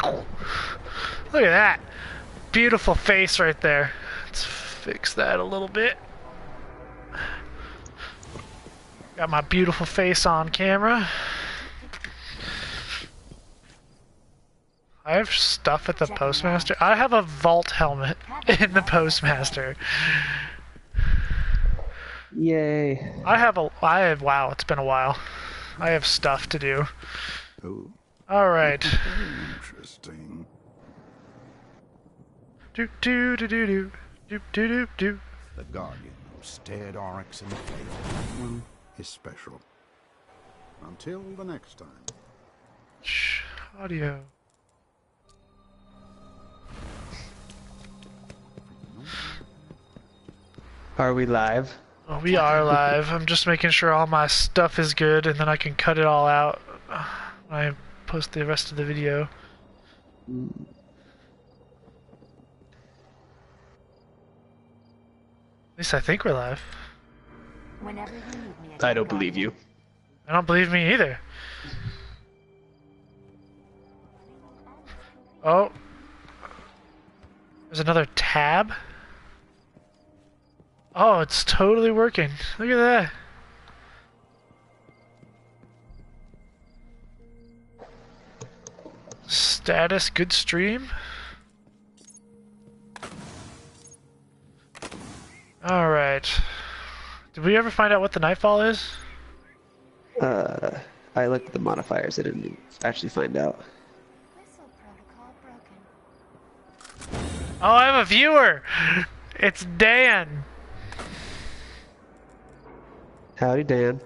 Look at that. Beautiful face right there. Let's fix that a little bit. Got my beautiful face on camera. I have stuff at the Postmaster. I have a vault helmet in the Postmaster. Yay. Wow, it's been a while. I have stuff to do. Oh. Alright. Interesting. Do do do do do do do do do. The Guardian who stared Oryx in the face. That one is special. Until the next time. Shh, audio. Are we live? Oh, we are live. I'm just making sure all my stuff is good, and then I can cut it all out when I post the rest of the video. At least I think we're live. Whenever you need me, I don't believe you. I don't believe me either. Oh. There's another tab. Oh, it's totally working. Look at that. Status, good stream. Alright. Did we ever find out what the nightfall is? I looked at the modifiers. I didn't actually find out. Whistle protocol broken. Oh, I have a viewer! It's Dan! Howdy, Dan.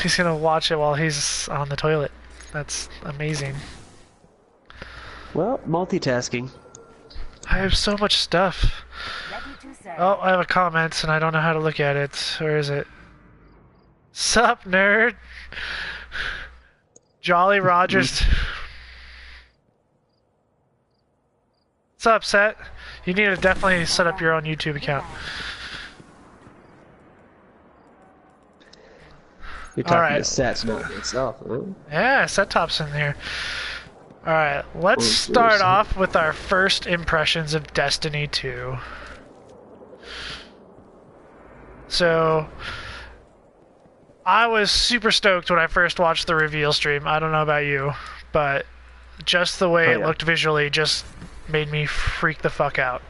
He's gonna watch it while he's on the toilet. That's amazing. Well, multitasking. I have so much stuff. Ready to serve. Oh, I have a comment and I don't know how to look at it. Where is it? Sup, nerd? Jolly Rogers. What's up, Set? You need to definitely set up your own YouTube account. You're talking Alright. to sets, not yourself, huh? Yeah, Set Top's in here. Alright, let's Oh, start seriously. off with our first impressions of Destiny 2. So, I was super stoked when I first watched the reveal stream. I don't know about you, but just the way Oh, it yeah. looked visually just made me freak the fuck out.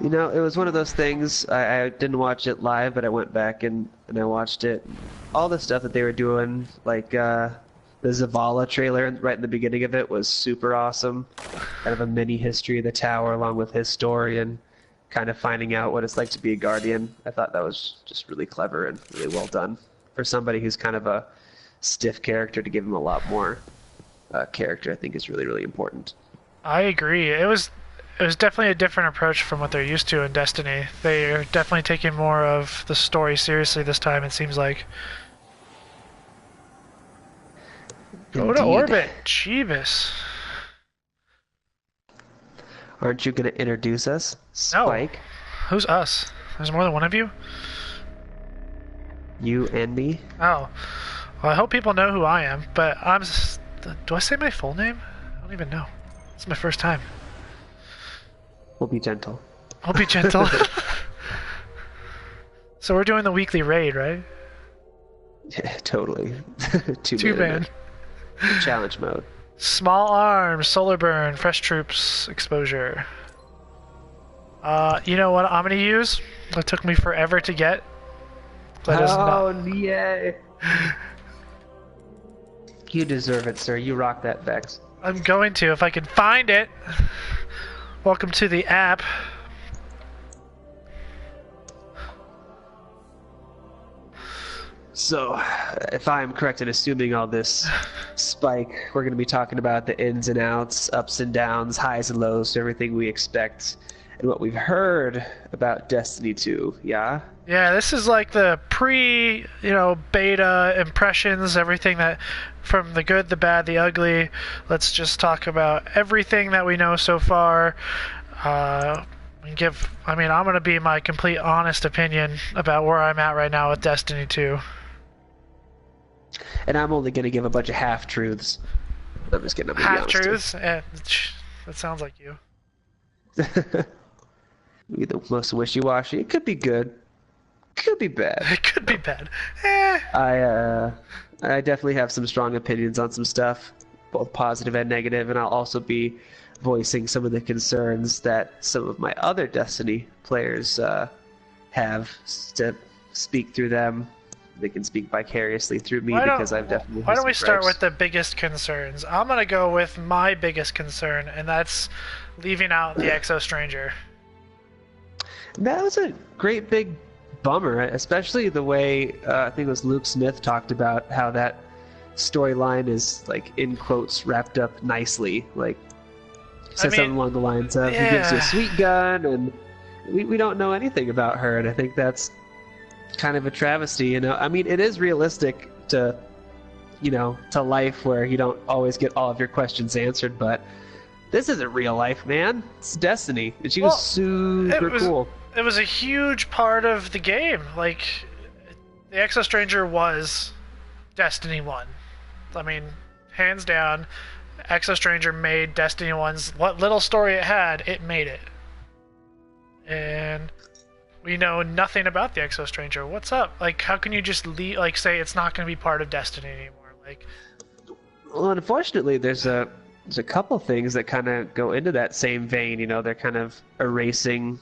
You know, it was one of those things. I didn't watch it live, but I went back and I watched it. All the stuff that they were doing, like the Zavala trailer right in the beginning of it was super awesome. Kind of a mini history of the tower along with his story and kind of finding out what it's like to be a guardian. I thought that was just really clever and really well done. For somebody who's kind of a stiff character, to give him a lot more character, I think is really, really important. I agree. It was definitely a different approach from what they're used to in Destiny. They're definitely taking more of the story seriously this time, it seems like. Go to Indeed. orbit, Jeebus. Aren't you going to introduce us, Spike? Who's us? There's more than one of you? You and me? Oh. Well, I hope people know who I am, but do I say my full name? I don't even know. It's my first time. We'll be gentle. I'll be gentle. So we're doing the weekly raid, right? Yeah, totally. Two man. Challenge mode. Small arms, solar burn, fresh troops, exposure. You know what I'm gonna use? It took me forever to get. But it's not. Oh, yay! You deserve it, sir. You rock that Vex. I'm going to if I can find it. Welcome to the app. So, if I'm correct in assuming all this, Spike, we're going to be talking about the ins and outs, ups and downs, highs and lows, everything we expect, and what we've heard about Destiny 2, yeah? Yeah, this is like the beta impressions, everything that, from the good, the bad, the ugly. Let's just talk about everything that we know so far. I'm going to be my complete honest opinion about where I'm at right now with Destiny 2. And I'm only going to give a bunch of half-truths. I'm just kidding. I'm gonna be honest Half-truths? Eh, that sounds like you. Be the most wishy-washy. It could be good. Could be bad. It could be bad. Eh. I definitely have some strong opinions on some stuff, both positive and negative, and I'll also be voicing some of the concerns that some of my other Destiny players have to speak through them. They can speak vicariously through me because I've definitely. Why don't we start with the biggest concerns? I'm gonna go with my biggest concern, and that's leaving out the Exo Stranger. That was a great big bummer, especially the way I think it was Luke Smith talked about how that storyline is, like, in quotes, wrapped up nicely. Like, said something along the lines of, he gives you a sweet gun, and we don't know anything about her, and I think that's kind of a travesty, you know. I mean, it is realistic to, you know, to life where you don't always get all of your questions answered, but this isn't real life, man. It's Destiny, and she was super cool. It was a huge part of the game. Like, the Exo Stranger was Destiny 1. I mean, hands down, Exo Stranger made Destiny 1's, what little story it had, it made it. And we know nothing about the Exo Stranger. What's up? Like, how can you just say it's not going to be part of Destiny anymore? Like, well, unfortunately, there's a couple things that kind of go into that same vein. You know, they're kind of erasing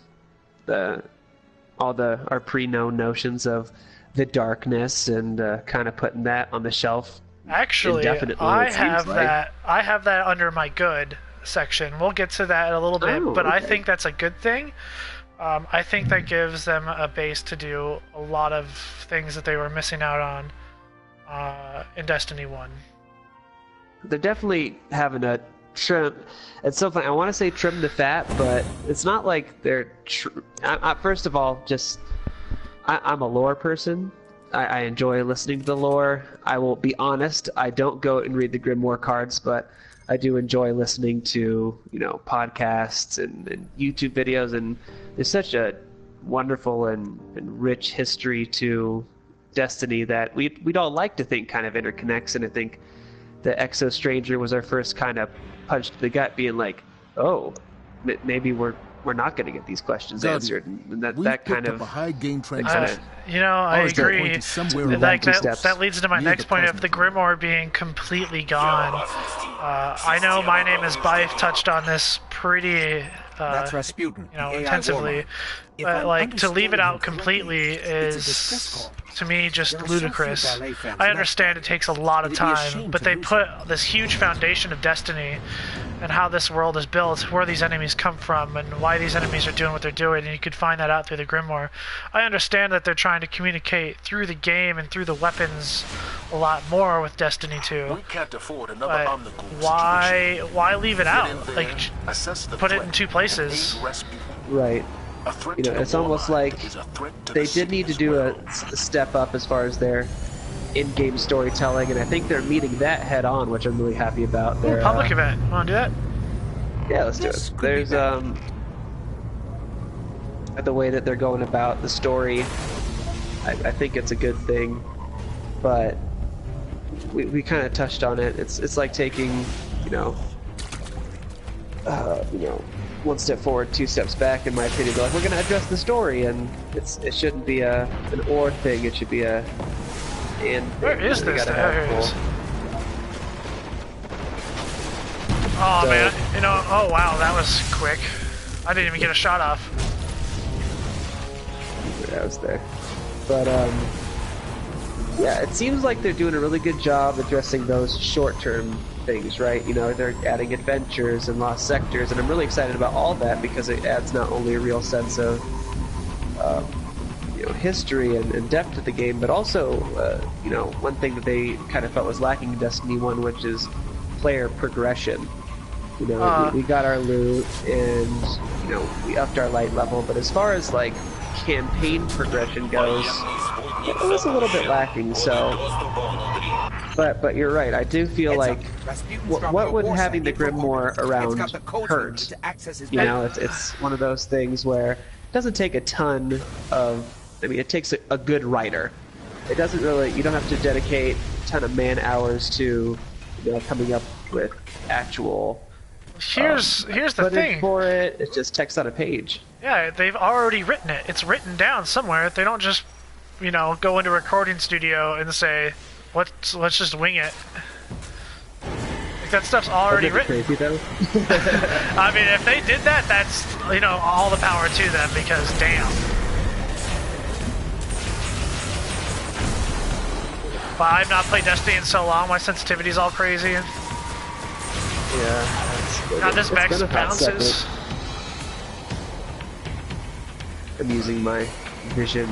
our pre-known notions of the darkness and kind of putting that on the shelf. Actually, I have that under my good section. We'll get to that in a little bit, but okay. I think that's a good thing. I think that gives them a base to do a lot of things that they were missing out on in Destiny 1. They're definitely having a trim. It's so funny. I want to say trim the fat, but it's not like they're. First of all, I'm a lore person. I enjoy listening to the lore. I will be honest. I don't go and read the Grimoire cards, but I do enjoy listening to, you know, podcasts and YouTube videos, and there's such a wonderful and rich history to Destiny that we'd all like to think kind of interconnects, and I think the Exo Stranger was our first kind of punch to the gut, being like, oh, maybe we're not going to get these questions answered, and that kind of. You know, I agree. Like that leads into my next point of the Grimoire being completely gone. I know My Name is Bife touched on this pretty That's Rasputin, you know, intensively, but like to leave it out completely is to me just ludicrous. I understand it takes a lot of time, but they put this huge foundation of Destiny and how this world is built, where these enemies come from, and why these enemies are doing what they're doing, and you could find that out through the Grimoire. I understand that they're trying to communicate through the game and through the weapons a lot more with Destiny 2. We can't afford another But omnibus why leave it out? Like, put it in two places. Right. You know, it's almost like they did need to do a step up as far as their in-game storytelling, and I think they're meeting that head on, which I'm really happy about. Their public event. Want to do that? Yeah, let's do it. There's the way that they're going about the story. I think it's a good thing, but we kind of touched on it. It's like taking, you know, one step forward, two steps back, in my opinion. They're like, we're going to address the story, and it shouldn't be an or thing. It should be a and. Where is this? There it is. Oh So- man, you know, oh wow, that was quick. I didn't even get a shot off. I was there. But, yeah, it seems like they're doing a really good job addressing those short-term things, right? You know, they're adding adventures and lost sectors, and I'm really excited about all that because it adds not only a real sense of, you know, history and depth to the game, but also, you know, one thing that they kind of felt was lacking in Destiny 1, which is player progression. You know, we got our loot, and, you know, we upped our light level, but as far as, like, campaign progression goes, it was a little bit lacking, so... But you're right, I do feel like... What would having the Grimoire around hurt? You know, it's one of those things where it doesn't take a ton of... I mean, it takes a good writer it doesn't really. You don't have to dedicate a ton of man hours to, coming up with actual. Here's the footage thing. For it, it's just text on a page. Yeah, they've already written it. It's written down somewhere. They don't just, go into a recording studio and say, let's just wing it. Like, that stuff's already written. Crazy, though. I mean, if they did that, that's, all the power to them, because damn. But I've not played Destiny in so long, my sensitivity's all crazy. Yeah. God, this max bounces. I'm using my vision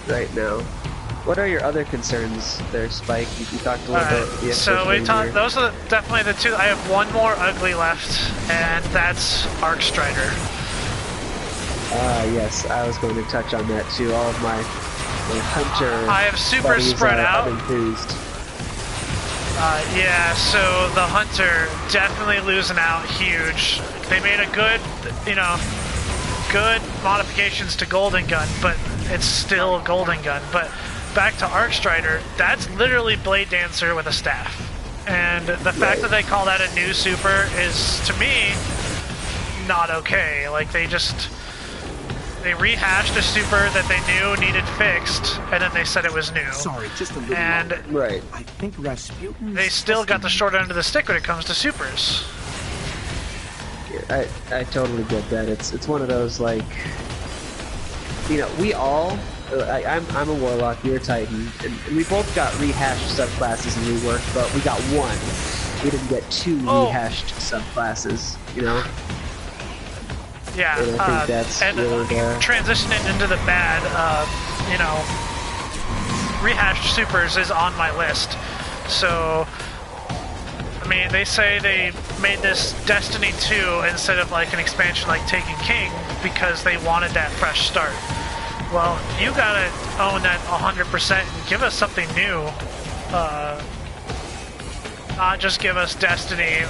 right now. What are your other concerns there, Spike? You talked a little bit. Yeah, so we talked. Those are definitely the two. I have one more ugly left, and that's Arc Strider. Yes, I was going to touch on that too. All of my hunter. I have super spread out. Enthused. Yeah, so the hunter definitely losing out huge. They made a good, good modifications to Golden Gun, but it's still Golden Gun. But back to Arc Strider, that's literally Blade Dancer with a staff. And the fact that they call that a new super is, to me, not okay. Like, they rehashed a super that they knew needed fixed, and then they said it was new. Sorry, just a little and right. I think Rasputin. They still got the short end of the stick when it comes to supers. Yeah, I totally get that. It's one of those, like, we all. I'm a warlock. You're a titan, and we both got rehashed subclasses and reworked, but we got one. We didn't get two rehashed subclasses. Yeah, and I think that's really transitioning into the bad, rehashed supers is on my list. So, I mean, they say they made this Destiny 2 instead of like an expansion like Taken King because they wanted that fresh start. Well, you gotta own that 100% and give us something new. Not just give us Destiny,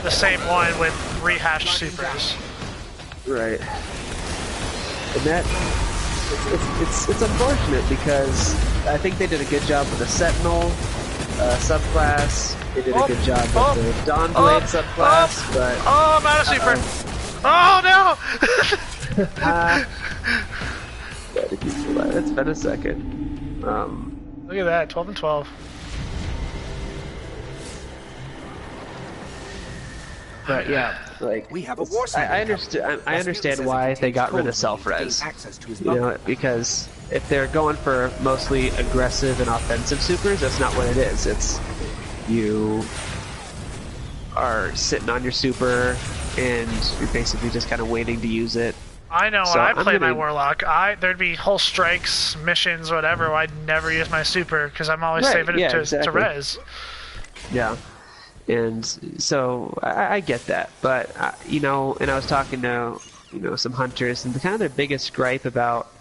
the same one with rehashed supers. Right. And that it's unfortunate because I think they did a good job with the Sentinel subclass. They did a good job with the Dawnblade subclass, but I'm out of super. Oh no! It's been a second. Look at that, 12 and 12. But yeah, like we have a war I understand why they got rid of self-res. Because if they're going for mostly aggressive and offensive supers, that's not what it is. It's you are sitting on your super and you're basically just kind of waiting to use it. I know when I play my warlock, there'd be whole strikes, missions, whatever. I'd never use my super because I'm always saving it to res. Yeah. And so I get that, but and I was talking to some hunters, and kind of their biggest gripe about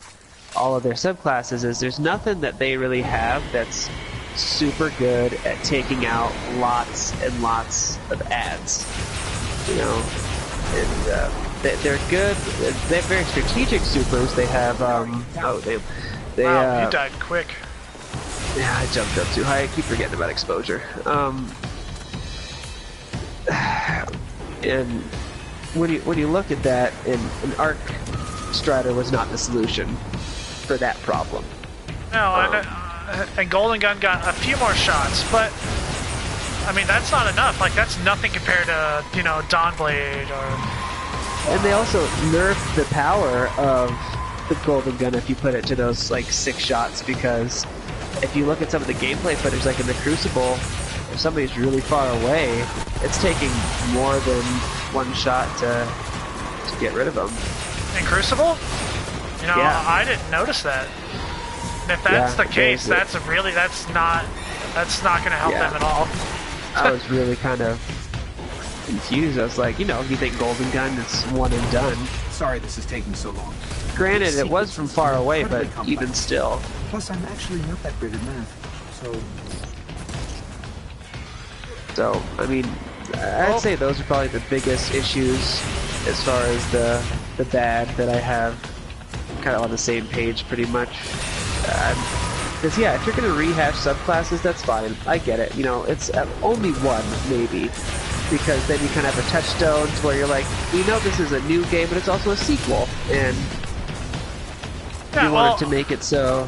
all of their subclasses is there's nothing that they really have that's super good at taking out lots and lots of ads. And they're good. They have very strategic supers. They have wow, you died quick. Yeah, I jumped up too high. I keep forgetting about exposure. And when you look at that, an Arc Strider was not the solution for that problem. No, and Golden Gun got a few more shots, but I mean that's not enough. Like that's nothing compared to Dawnblade or. And they also nerfed the power of the Golden Gun if you put it to those like 6 shots, because if you look at some of the gameplay footage, like in the Crucible, if somebody's really far away, it's taking more than 1 shot to get rid of them. In Crucible? Yeah. I didn't notice that. And if that's the case, that's not going to help them at all. I was really kind of confused. I was like, you think Golden Gun is one and done. Sorry this is taking so long. Granted, it was from far away, but even still. Plus, I'm actually not that great at math, So, I mean, I'd say those are probably the biggest issues as far as the bad that I have kind of on the same page pretty much. Because yeah, if you're gonna rehash subclasses, that's fine. I get it. You know, it's only one maybe, because then you kind of have a touchstone to where you're like, we know this is a new game, but it's also a sequel, and you wanted to make it so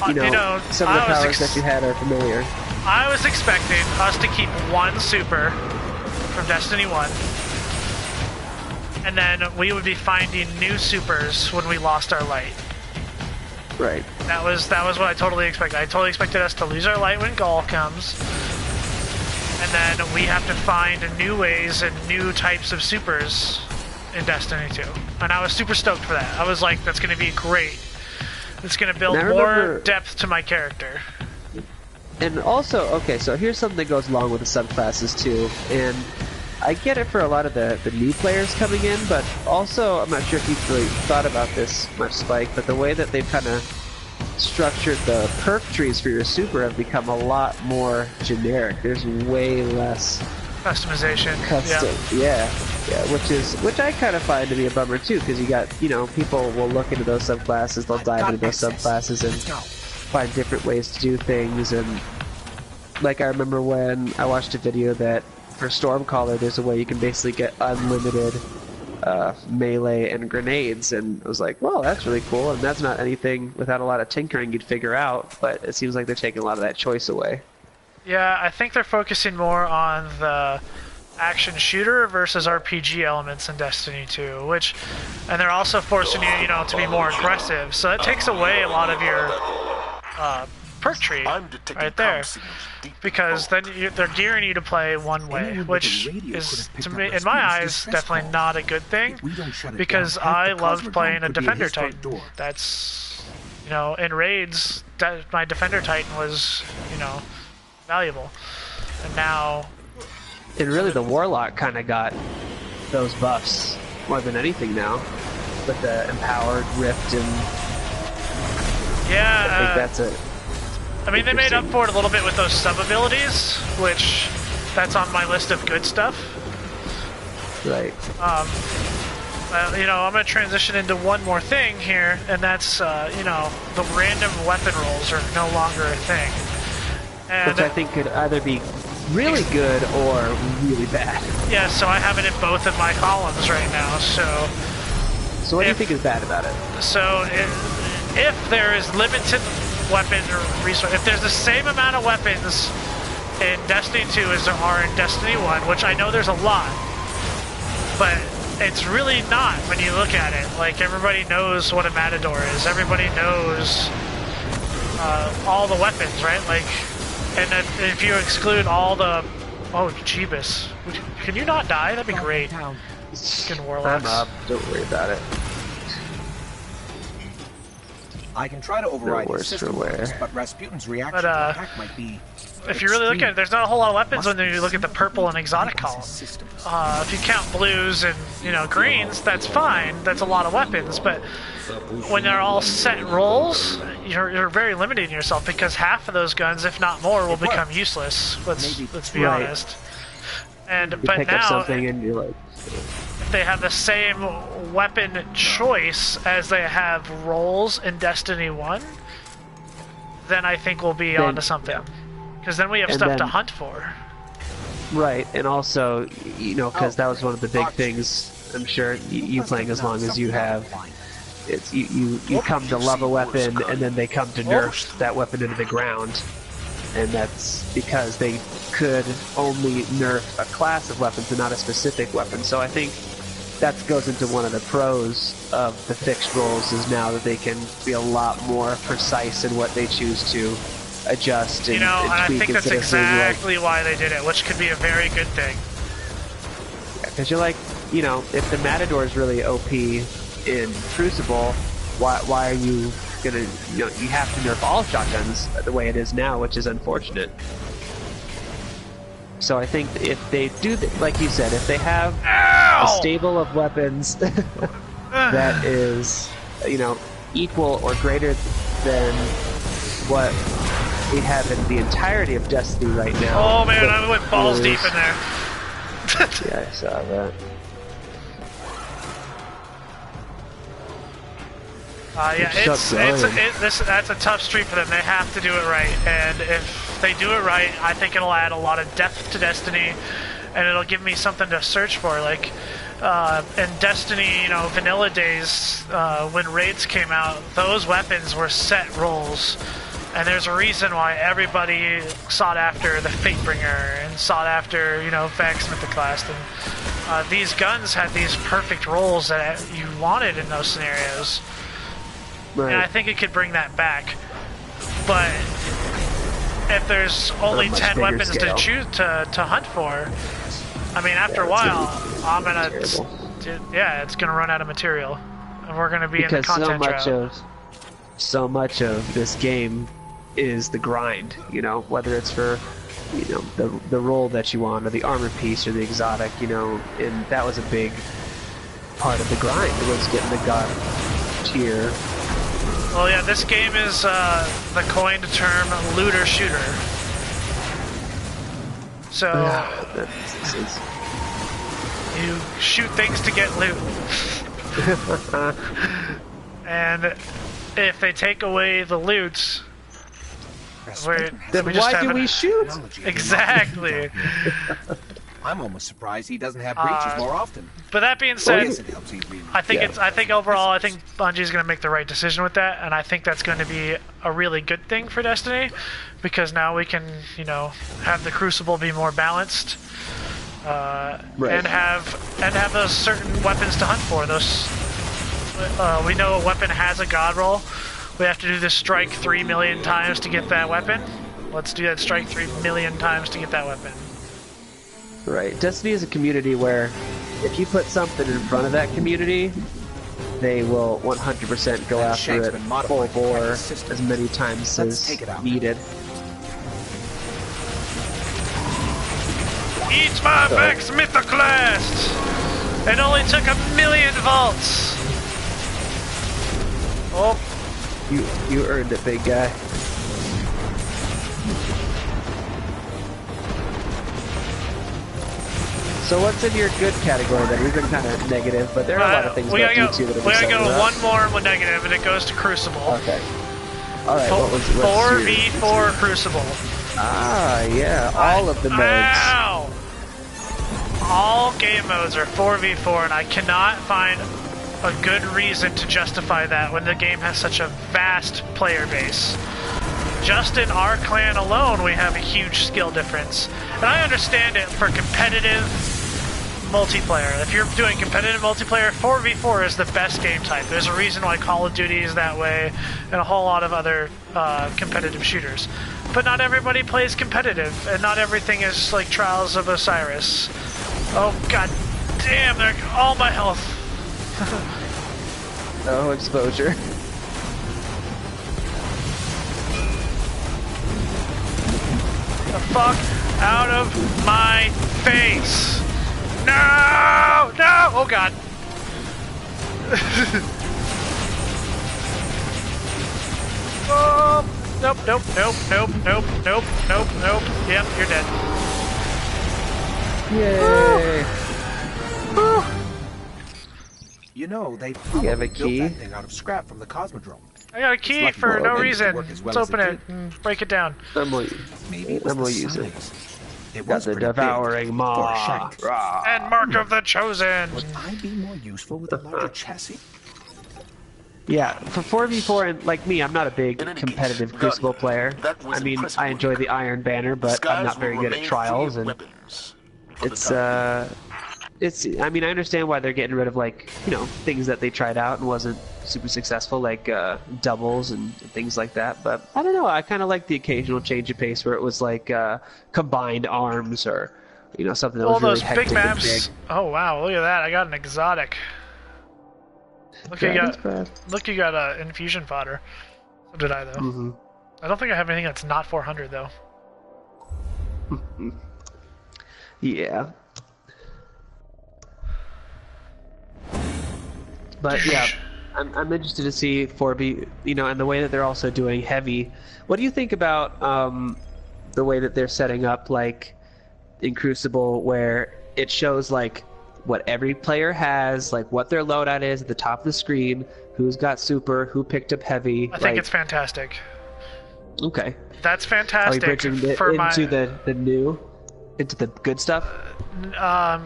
you know some of the powers that you had are familiar. I was expecting us to keep one super from Destiny 1, and then we would be finding new supers when we lost our light. Right. That was what I totally expected. I totally expected us to lose our light when Gaul comes, and then we have to find new ways and new types of supers in Destiny 2. And I was super stoked for that. I was like, that's going to be great. It's going to build more depth to my character. And also, okay, so here's something that goes along with the subclasses too, and I get it for a lot of the new players coming in, but also, I'm not sure if you've really thought about this much, Spike, but the way that they've kind of structured the perk trees for your super have become a lot more generic. There's way less customization. Custom, yeah, which I kind of find to be a bummer too, because you got, you know, people will look into those subclasses, they'll dive into those subclasses and find different ways to do things, and like I remember when I watched a video that for Stormcaller, there's a way you can basically get unlimited melee and grenades, and I was like, well, that's really cool, and that's not anything without a lot of tinkering you'd figure out, but it seems like they're taking a lot of that choice away. Yeah, I think they're focusing more on the action shooter versus RPG elements in Destiny 2, and they're also forcing you, you know, to be more aggressive, so that takes away a lot of your perk tree right there, because then they're gearing you to play one way, which is, to me, in my eyes, definitely not a good thing, because I loved playing a Defender Titan. That's, you know, in raids, my Defender Titan was, you know, valuable, and now... And really the Warlock kind of got those buffs more than anything now, with the Empowered, Rift, and... Yeah, I think that's it. I mean, they made up for it a little bit with those sub-abilities, which, that's on my list of good stuff. Right. You know, I'm going to transition into one more thing here, and that's, you know, the random weapon rolls are no longer a thing. And, which I think could either be really good or really bad. Yeah, so I have it in both of my columns right now, so... So what do you think is bad about it? So, if there is limited weapon or resource, if there's the same amount of weapons in Destiny 2 as there are in Destiny 1, which I know there's a lot, but it's really not when you look at it. Like, everybody knows what a Matador is, everybody knows all the weapons, right? Like, and if you exclude all the... Oh, Jeebus. Can you not die? That'd be great. Fucking Warlocks. I'm up, don't worry about it. I can try to override the system, but Rasputin's reaction to attack might be... If you really look at it, there's not a whole lot of weapons when you look at the purple and exotic column. If you count blues and, you know, greens, that's fine. That's a lot of weapons, but when they're all set rolls, you're very limiting yourself, because half of those guns, if not more, will become useless. Let's be honest. And you but pick now, up something and you're like... if they have the same weapon choice as they have rolls in Destiny 1, then I think we'll be onto something. Because then we have stuff to hunt for. Right, and also, you know, because that was one of the big things, I'm sure, you playing as long as you have, it's you come to love a weapon, and then they come to nerf that weapon into the ground. And that's because they could only nerf a class of weapons and not a specific weapon. So I think that goes into one of the pros of the fixed rolls, is now that they can be a lot more precise in what they choose to adjust and, you know, and I think that's exactly like, why they did it, which could be a very good thing. Because you're like, you know, if the Matador is really OP in Crucible, why are you gonna, you know, you have to nerf all shotguns the way it is now, which is unfortunate. So I think if they do, like you said, if they have a stable of weapons that is, you know, equal or greater than what we have in the entirety of Destiny right now. Oh man, I went balls deep in there. Yeah, I saw that. Yeah, that's a tough streak for them. They have to do it right, and if they do it right, I think it'll add a lot of depth to Destiny, and it'll give me something to search for. Like in Destiny, you know, vanilla days, when raids came out, those weapons were set roles, and there's a reason why everybody sought after the Fatebringer and sought after, you know, Vex Mythoclast, and these guns had these perfect roles that you wanted in those scenarios. Right. And I think it could bring that back, but if there's only 10 weapons to choose to hunt for, I mean, after a while, I'm gonna, it's gonna run out of material, and we're gonna be in the content drought. So much of this game is the grind. You know, whether it's for, you know, the role that you want, or the armor piece, or the exotic. You know, and that was a big part of the grind. Was getting the god tier. Well, yeah, this game is the coined term looter shooter. So you shoot things to get loot, and if they take away the loot, then why do we shoot? Exactly. I'm almost surprised he doesn't have breaches more often. But that being said, I think overall, I think Bungie's going to make the right decision with that, and I think that's going to be a really good thing for Destiny, because now we can, you know, have the Crucible be more balanced, and have those certain weapons to hunt for. Those we know a weapon has a god roll. We have to do this strike 3 million times to get that weapon. Let's do that strike 3 million times to get that weapon. Right. Destiny is a community where if you put something in front of that community, they will 100% go after it full bore as many times as needed. Eat my Vex Mythoclast! It only took 1,000,000 vaults! Oh. You earned it, big guy. So what's in your good category then? We've been kind of negative, but there are a lot of things about D2 that are we gotta go one more with negative, and it goes to Crucible. Okay. Alright, what's 4v4 Crucible. Ah, yeah, all of the modes. Ow! All game modes are 4v4, and I cannot find a good reason to justify that when the game has such a vast player base. Just in our clan alone, we have a huge skill difference. And I understand it for competitive multiplayer. If you're doing competitive multiplayer, 4v4 is the best game type. There's a reason why Call of Duty is that way, and a whole lot of other competitive shooters. But not everybody plays competitive, and not everything is like Trials of Osiris. Oh god damn, they're all my health. No exposure. The fuck out of my face! No! No! Oh god. Oh, nope, nope, nope, nope, nope, nope, nope, nope. Yep, you're dead. Yay! You know, they probably have a key? built that thing out of scrap from the Cosmodrome. I got a key for no reason. Let's open it and break it down. I'm gonna use it. Got the devouring maw. And Mark of the Chosen. Would I be more useful with a larger chassis? Yeah, for 4v4, and like me, I'm not a big competitive Crucible player. I mean, I enjoy the Iron Banner, but I'm not very good at Trials, and I mean, I understand why they're getting rid of, like, you know, things that they tried out and wasn't super successful, like doubles and things like that, but I don't know, I kind of like the occasional change of pace where it was like combined arms, or, you know, something that was really hectic. All those big maps. Oh wow, look at that, I got an exotic. Look, you got infusion fodder. So did I, though. Mm-hmm. I don't think I have anything that's not 400, though. Yeah. But yeah, I'm interested to see 4B, you know, and the way that they're also doing heavy. What do you think about the way that they're setting up, like, in Crucible, where it shows, like, what every player has, like what their loadout is at the top of the screen, who's got super, who picked up heavy. I think it's fantastic. Okay. That's Are fantastic. we bridging into the new, into the good stuff? A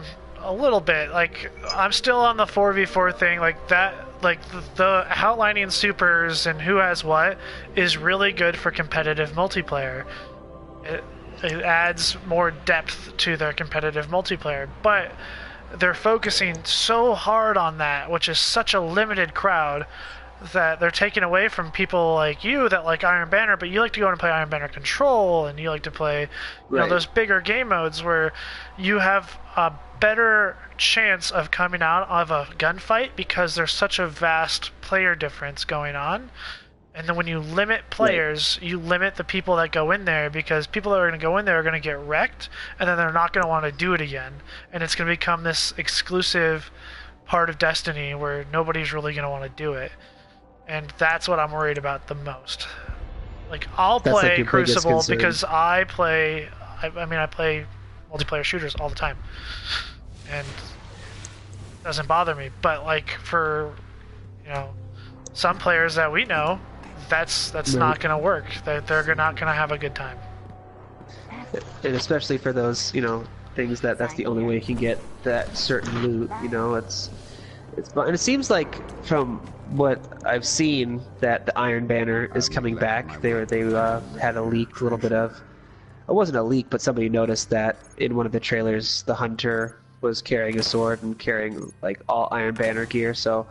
little bit. Like, I'm still on the 4v4 thing. Like that. Like the outlining supers and who has what is really good for competitive multiplayer. It adds more depth to their competitive multiplayer, but they're focusing so hard on that, which is such a limited crowd, that they're taking away from people like you that like Iron Banner, but you like to go and play Iron Banner Control, and you like to play, you know, those bigger game modes where you have a better chance of coming out of a gunfight because there's such a vast player difference going on. And then when you limit players, you limit the people that go in there, because people that are going to go in there are going to get wrecked, and then they're not going to want to do it again. And it's going to become this exclusive part of Destiny where nobody's really going to want to do it. And that's what I'm worried about the most. Like, I'll play Crucible because I play multiplayer shooters all the time. And it doesn't bother me. But, like, for, you know, some players that we know, that's not going to work. They're not going to have a good time. And especially for those, you know, things that's the only way you can get that certain loot, you know, it's fun. And it seems like from what I've seen that the Iron Banner is coming back. They had a leak, a little bit of, it wasn't a leak, but somebody noticed that in one of the trailers the Hunter was carrying a sword and carrying like all Iron Banner gear, so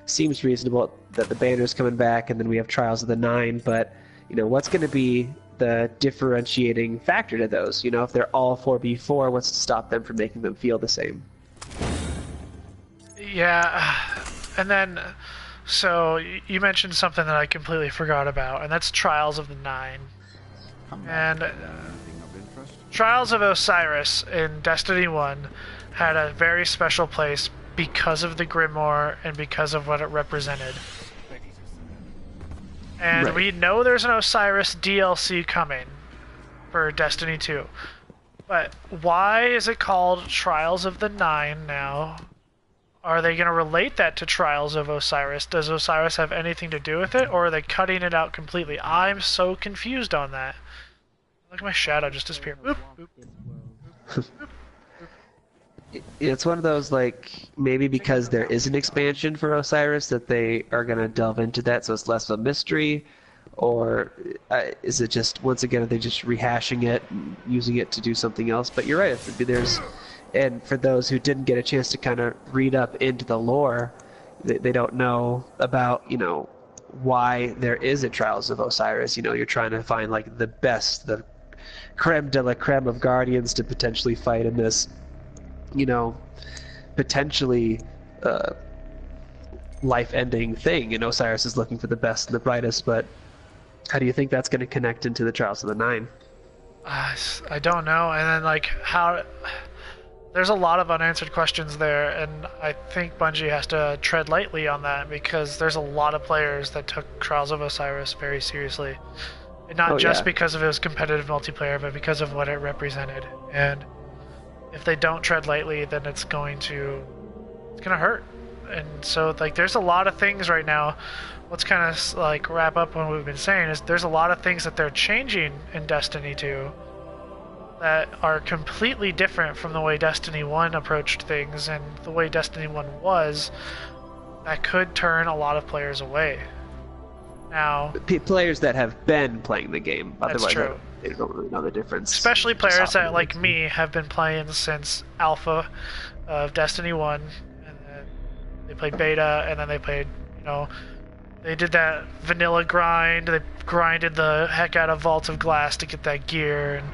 seems reasonable that the banner's coming back, and then we have Trials of the Nine. But you know, what's going to be the differentiating factor to those? You know, if they're all 4v4, what's to stop them from making them feel the same? Yeah, and then so you mentioned something that I completely forgot about, and that's Trials of the Nine. And Trials of Osiris in Destiny 1 had a very special place because of the Grimoire and because of what it represented. And we know there's an Osiris DLC coming for Destiny 2. But why is it called Trials of the Nine now? Are they going to relate that to Trials of Osiris? Does Osiris have anything to do with it, or are they cutting it out completely? I'm so confused on that. Look at my shadow just disappear. Boop, boop, boop, boop. It's one of those, like, maybe because there is an expansion for Osiris that they are going to delve into that, so it's less of a mystery, or is it just, once again, are they just rehashing it and using it to do something else? But you're right, there's, and for those who didn't get a chance to kind of read up into the lore, they don't know about, you know, why there is a Trials of Osiris. You know, you're trying to find, like, the best, the creme de la creme of Guardians to potentially fight in this, you know, potentially life-ending thing, and Osiris is looking for the best and the brightest. But how do you think that's going to connect into the Trials of the Nine? I don't know. And then, like, how... There's a lot of unanswered questions there, and I think Bungie has to tread lightly on that, because there's a lot of players that took Trials of Osiris very seriously. And not just because of its competitive multiplayer, but because of what it represented. And if they don't tread lightly, then it's going to hurt. And so, like, there's a lot of things right now. Let's kind of, like, wrap up what we've been saying, is there's a lot of things that they're changing in Destiny 2 that are completely different from the way Destiny 1 approached things and the way Destiny 1 was, that could turn a lot of players away. Now, players that have been playing the game, otherwise true. They don't really know the difference. Especially players that, like me, have been playing since Alpha of Destiny 1, and then they played Beta, and then they played, you know, they did that vanilla grind, they grinded the heck out of Vault of Glass to get that gear, and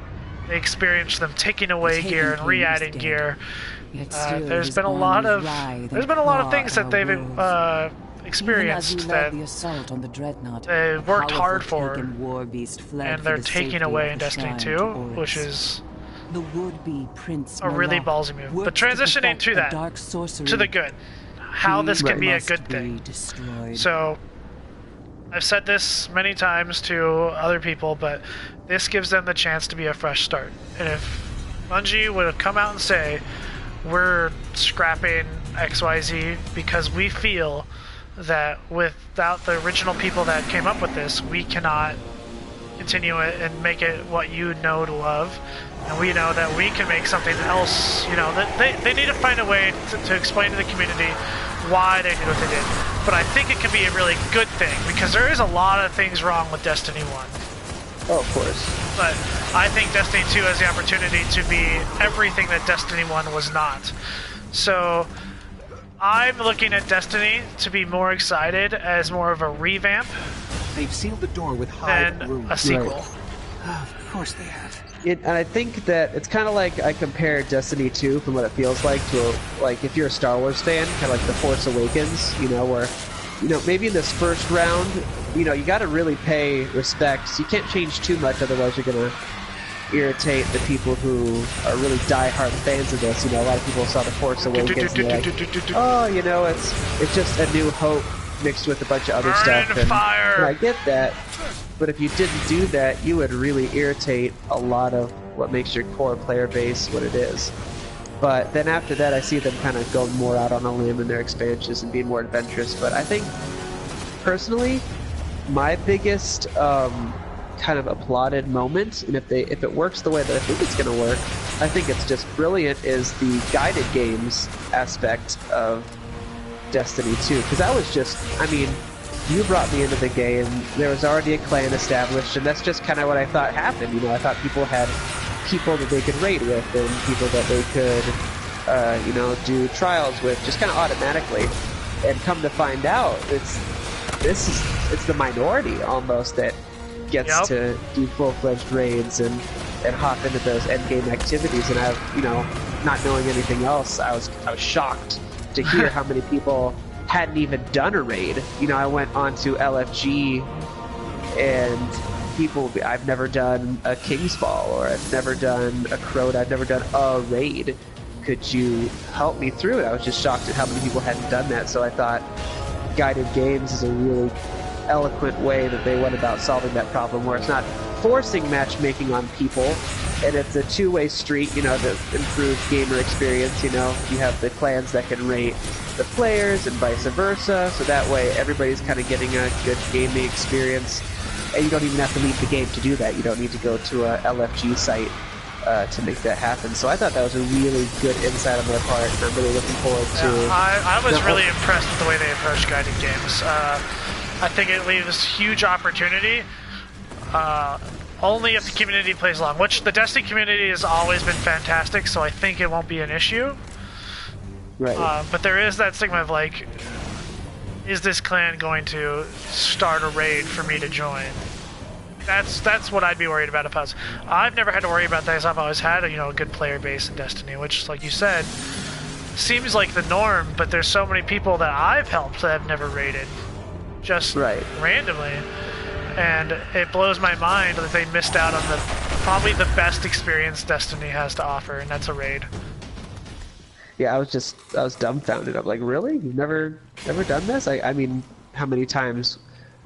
they experienced them taking away gear and re-adding gear. There's been a lot of things that they've experienced that they worked hard for, and they're taking away in Destiny 2, which is a really ballsy move. But transitioning to that, to the good, how this can be a good thing. So, I've said this many times to other people, but this gives them the chance to be a fresh start. And if Bungie would have come out and say, we're scrapping XYZ because we feel that without the original people that came up with this, we cannot continue it and make it what you know to love. And we know that we can make something else, you know, that they need to find a way to explain to the community why they did what they did. But I think it can be a really good thing, because there is a lot of things wrong with Destiny 1. Oh, of course. But I think Destiny 2 has the opportunity to be everything that Destiny 1 was not. So I'm looking at Destiny to be more excited as more of a revamp They've sealed the door with Hive than runes. a sequel. Right. Of course they have. And I think that it's kind of like I compare Destiny 2 from what it feels like to, like, if you're a Star Wars fan, kind of like The Force Awakens, you know, where, you know, maybe in this first round, you know, you got to really pay respect. You can't change too much, otherwise you're going to irritate the people who are really die-hard fans of this. You know, a lot of people saw The Force Awakens and they're like, oh, you know, it's just A New Hope mixed with a bunch of other stuff. And I get that. But if you didn't do that, you would really irritate a lot of what makes your core player base what it is. But then after that, I see them kind of going more out on a limb in their expansions and being more adventurous. But I think, personally, my biggest kind of applauded moment, and if it works the way that I think it's going to work, I think it's just brilliant, is the guided games aspect of Destiny 2. Because that was just, I mean, you brought me into the game, there was already a clan established, and that's just kind of what I thought happened. You know, I thought people had people that they could raid with, and people that they could, you know, do trials with, just kind of automatically. And come to find out, it's the minority almost that gets to do full-fledged raids and hop into those endgame activities. And you know, not knowing anything else, I was shocked to hear how many people hadn't even done a raid. You know, I went onto LFG and people, I've never done a King's Fall, or I've never done a Crowd, I've never done a raid. Could you help me through it? I was just shocked at how many people hadn't done that. So I thought guided games is a really eloquent way that they went about solving that problem, where it's not forcing matchmaking on people, and it's a two-way street, you know, to improve gamer experience. You know, you have the clans that can rate the players and vice versa, so that way everybody's kind of getting a good gaming experience, and you don't even have to leave the game to do that. You don't need to go to a LFG site to make that happen. So I thought that was a really good insight on their part, and I'm really looking forward to... I was really impressed with the way they approached guided games. I think it leaves huge opportunity, only if the community plays along, which the Destiny community has always been fantastic, so I think it won't be an issue. Right. But there is that stigma of, like, is this clan going to start a raid for me to join? That's what I'd be worried about if I was... I've never had to worry about that, because I've always had a good player base in Destiny, which, like you said, seems like the norm, but there's so many people that I've helped that have never raided, just randomly. And it blows my mind that they missed out on probably the best experience Destiny has to offer, and that's a raid. Yeah, I was dumbfounded. I'm like, really? You've never done this? I mean, how many times,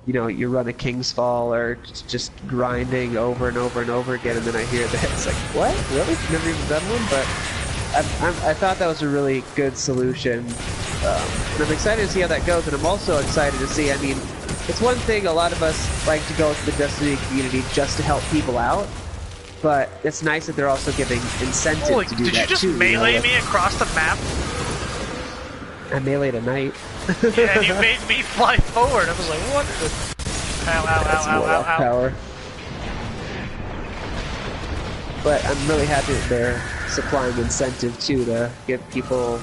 you know, you run a King's Fall or just grinding over and over and over again, and then I hear that, it's like, what? Really? You've never even done one? But I thought that was a really good solution, and I'm excited to see how that goes, and I'm also excited to see, I mean, it's one thing a lot of us like to go to the Destiny community just to help people out, but it's nice that they're also giving incentive to do that too. Did you just melee me across the map? I meleeed a knight. Yeah, and you made me fly forward. I was like, what? Ow, ow, ow, ow, ow, power. But I'm really happy that they're supplying incentive too to give people,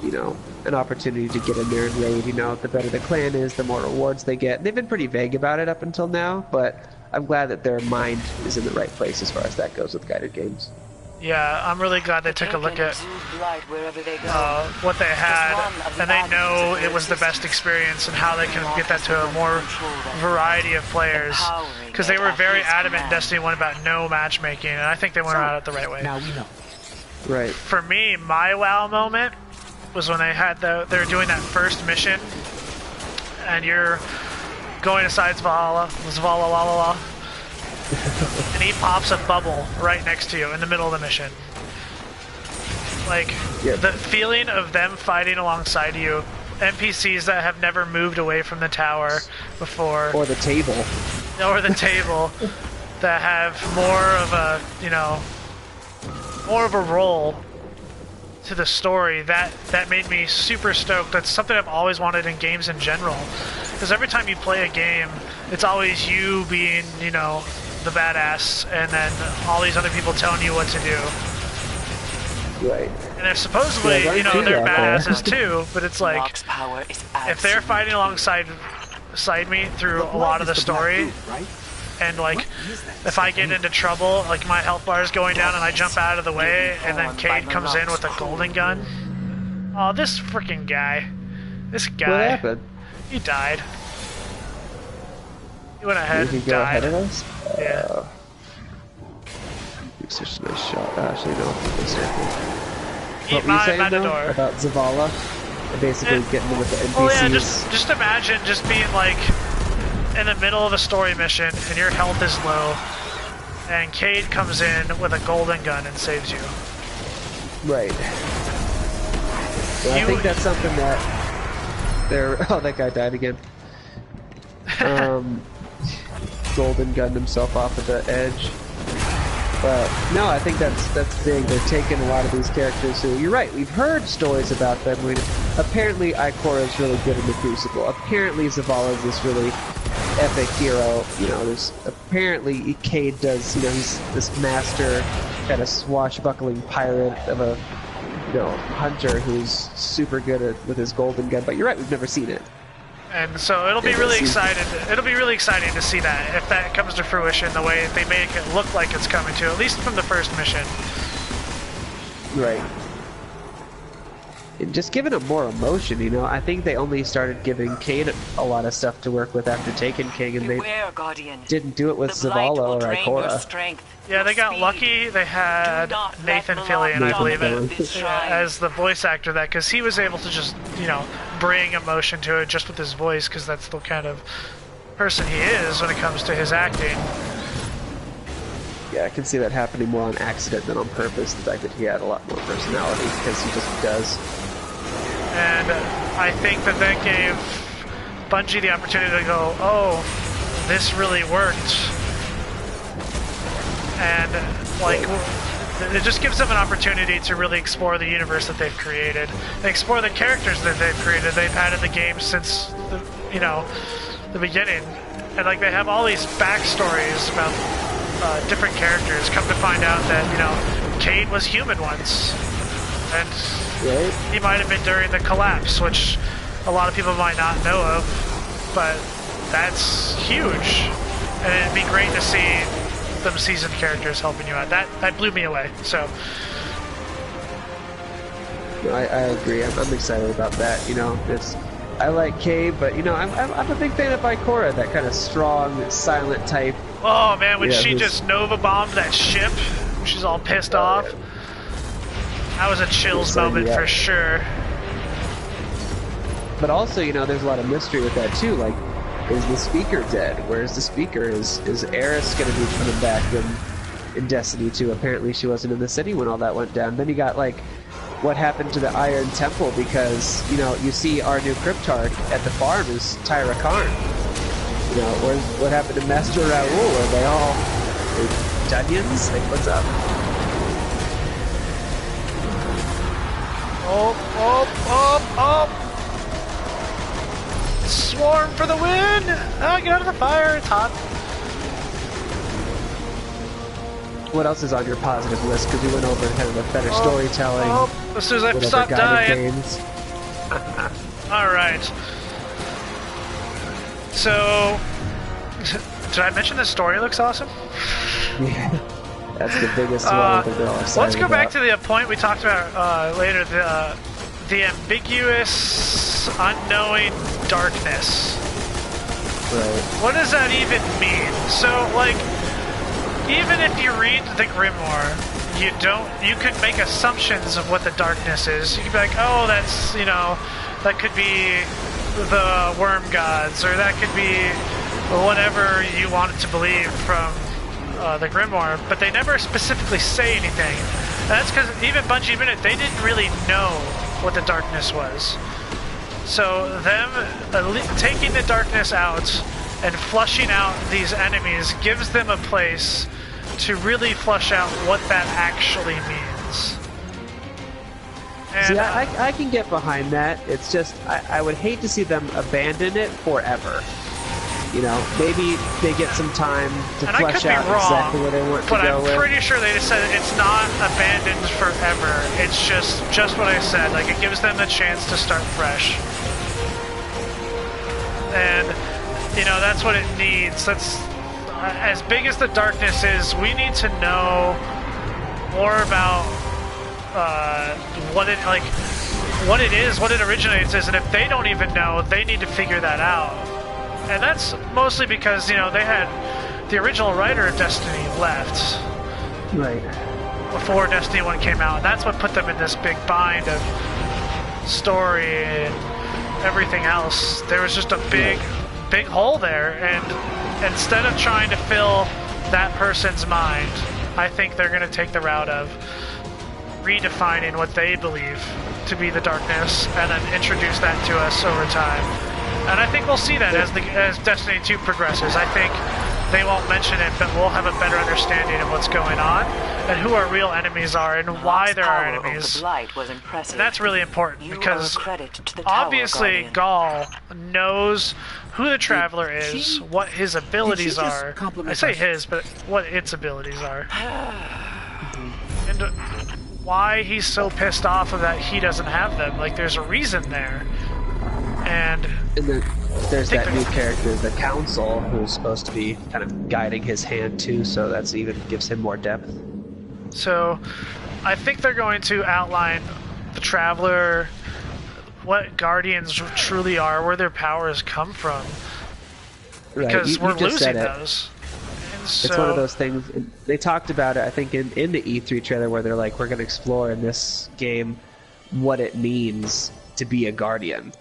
you know, an opportunity to get in there and raid. You know, the better the clan is, the more rewards they get. And they've been pretty vague about it up until now, but I'm glad that their mind is in the right place as far as that goes with guided games. Yeah, I'm really glad they took a look at what they had, and they know it was the best experience and how they can get that to a more variety of players. Because they were very adamant in Destiny 1 about no matchmaking, and I think they went about it the right way. Now we know. Right. For me, my wow moment was when they had they were doing that first mission, and you're going aside Zavala, and he pops a bubble right next to you in the middle of the mission. Like, the feeling of them fighting alongside you, NPCs that have never moved away from the tower before. Or the table. Or the table, that have more of a, you know, more of a role to the story. That made me super stoked. That's something I've always wanted in games in general. Because every time you play a game, it's always you being, you know, the badass, and then all these other people telling you what to do. Right. And they're supposedly, you know, they're badasses too, but it's like, if they're fighting alongside me through a lot of the story, and like, if I get into trouble, like my health bar is going down and I jump out of the way, and then Cade comes in with a golden gun. Oh, this freaking guy. This guy. What happened? He died. He went ahead and go died. ahead of us? Yeah. Such a nice shot. Actually, no. Eat What were you saying, though, Matador. about Zavala? And basically getting them with the NPCs? Well, yeah, just imagine just being like in the middle of a story mission and your health is low, and Cade comes in with a golden gun and saves you. Right. Well, I think that's something that they're... Oh, that guy died again. Golden gunned himself off at the edge. But no, I think that's big. They're taking a lot of these characters who, you're right, we've heard stories about them. Apparently Ikora is really good in the Crucible. Apparently Zavala is this really epic hero. You know, there's apparently Cade does, you know, he's this master kind of swashbuckling pirate of a, you know, hunter who's super good with his golden gun. But you're right, we've never seen it. And so it'll be really exciting. It'll be really exciting to see that, if that comes to fruition the way they make it look like it's coming to, at least from the first mission. Right. And just giving it more emotion, you know. I think they only started giving Cade a lot of stuff to work with after taking King, and they didn't do it with Zavala or Ikora. Yeah, they got lucky. They had Nathan Fillion, I believe, as the voice actor, that because he was able to just, you know, bring emotion to it just with his voice, because that's the kind of person he is when it comes to his acting. Yeah, I can see that happening more on accident than on purpose. The fact that he had a lot more personality, because he just does. And I think that gave Bungie the opportunity to go, oh, this really worked. And, like, it just gives them an opportunity to really explore the universe that they've created. And explore the characters that they've created. They've had in the game since, you know, the beginning. And, like, they have all these backstories about different characters. Come to find out that, you know, Cade was human once. And he might have been during the collapse, which a lot of people might not know of, but that's huge. And it'd be great to see them seasoned characters helping you out. That blew me away, so. I agree. I'm excited about that, you know. I like Cade, but, you know, I'm a big fan of Ikora, that kind of strong, silent type. Oh, man, when she just Nova-bombed that ship, she's all pissed off. Yeah. That was a chills moment for sure. But also, you know, there's a lot of mystery with that too. Like, is the Speaker dead? Where's the Speaker? Is Eris going to be coming back in Destiny 2? Apparently she wasn't in the city when all that went down. Then you got, like, what happened to the Iron Temple, because, you know, you see our new Cryptarch at the farm is Tyra Karn. You know, what happened to Master Raoul? Are they all Dungeons? Like, what's up? Oh! Swarm for the win! Ah, get out of the fire, it's hot. What else is on your positive list? Because we went over kind of the better storytelling. As soon as I stop dying. Alright. So, did I mention the story looks awesome? Yeah. That's the biggest one that they're all excited Let's go back to the point we talked about later, the ambiguous, unknowing darkness. Right. What does that even mean? So, like, even if you read the Grimoire, you could make assumptions of what the darkness is. You could be like, oh, that's, you know, that could be the worm gods, or that could be whatever you wanted to believe from the Grimoire, but they never specifically say anything. And that's because even Bungie admitted they didn't really know what the darkness was. So them taking the darkness out and flushing out these enemies gives them a place to really flush out what that actually means. And, see, I can get behind that. It's just, I would hate to see them abandon it forever. You know, maybe they get some time to flesh out exactly where they want to go with. But I'm pretty sure they just said it's not abandoned forever. It's just what I said. Like, it gives them a chance to start fresh. And, you know, that's what it needs. That's as big as the darkness is, we need to know more about what it is, what it originates as, and if they don't even know, they need to figure that out. And that's mostly because, you know, they had the original writer of Destiny left. Right. Before Destiny 1 came out, and that's what put them in this big bind of story and everything else. There was just a big hole there, and instead of trying to fill that person's mind, I think they're going to take the route of redefining what they believe to be the darkness and then introduce that to us over time. And I think we'll see that as Destiny 2 progresses. I think they won't mention it, but we'll have a better understanding of what's going on and who our real enemies are and why there are enemies. And that's really important because obviously Gaul knows who the Traveler is, what his abilities are. I say his, but what its abilities are. And why he's so pissed off of that he doesn't have them. Like, there's a reason there. And then there's that new character, the Council, who's supposed to be kind of guiding his hand too, so that's even gives him more depth. So, I think they're going to outline the Traveler, what Guardians truly are, where their powers come from. Because we're losing those. So, it's one of those things, they talked about it, I think, in the E3 trailer, where they're like, we're going to explore in this game what it means to be a Guardian.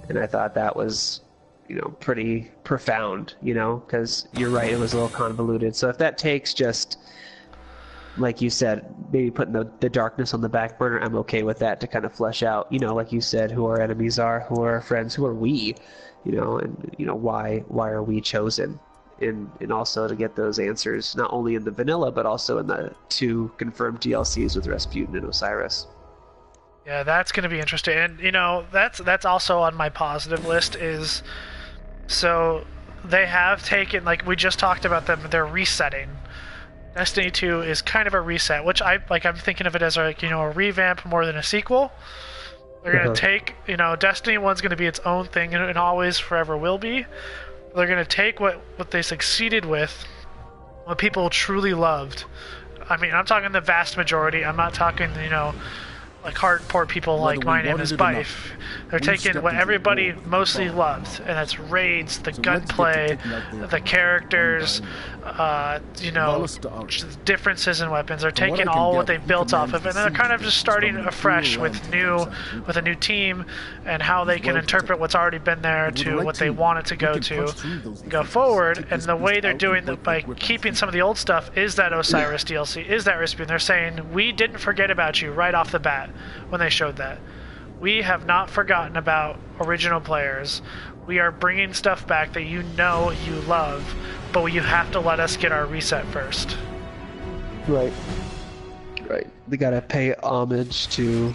And I thought that was, you know, pretty profound, you know, because you're right, it was a little convoluted. So if that takes just, like you said, maybe putting the darkness on the back burner, I'm okay with that to kind of flesh out, you know, like you said, who our enemies are, who are our friends, who are we, you know, and, you know, why are we chosen? And also to get those answers, not only in the vanilla, but also in the 2 confirmed DLCs with Rasputin and Osiris. Yeah, that's going to be interesting. And, you know, that's also on my positive list is... So, they have taken... Like, we just talked about them. They're resetting. Destiny 2 is kind of a reset, which I'm thinking of it as, like, you know, a revamp more than a sequel. They're going to take... You know, Destiny 1's going to be its own thing, and always forever will be. They're going to take what they succeeded with, what people truly loved. I mean, I'm talking the vast majority. I'm not talking, you know... like hardcore people like My Name is Bife. They're taking what everybody mostly loved, and that's raids, the gunplay, the characters, you know, differences in weapons. They're taking all what they've built off of, and then they're kind of just starting afresh with a new team, and how they can interpret what's already been there to what they want it to go forward. And the way they're doing that by keeping some of the old stuff is that Osiris DLC, is that Rasputin. They're saying, we didn't forget about you right off the bat when they showed that. We have not forgotten about original players. We are bringing stuff back that you know you love, but you have to let us get our reset first. Right. They gotta pay homage to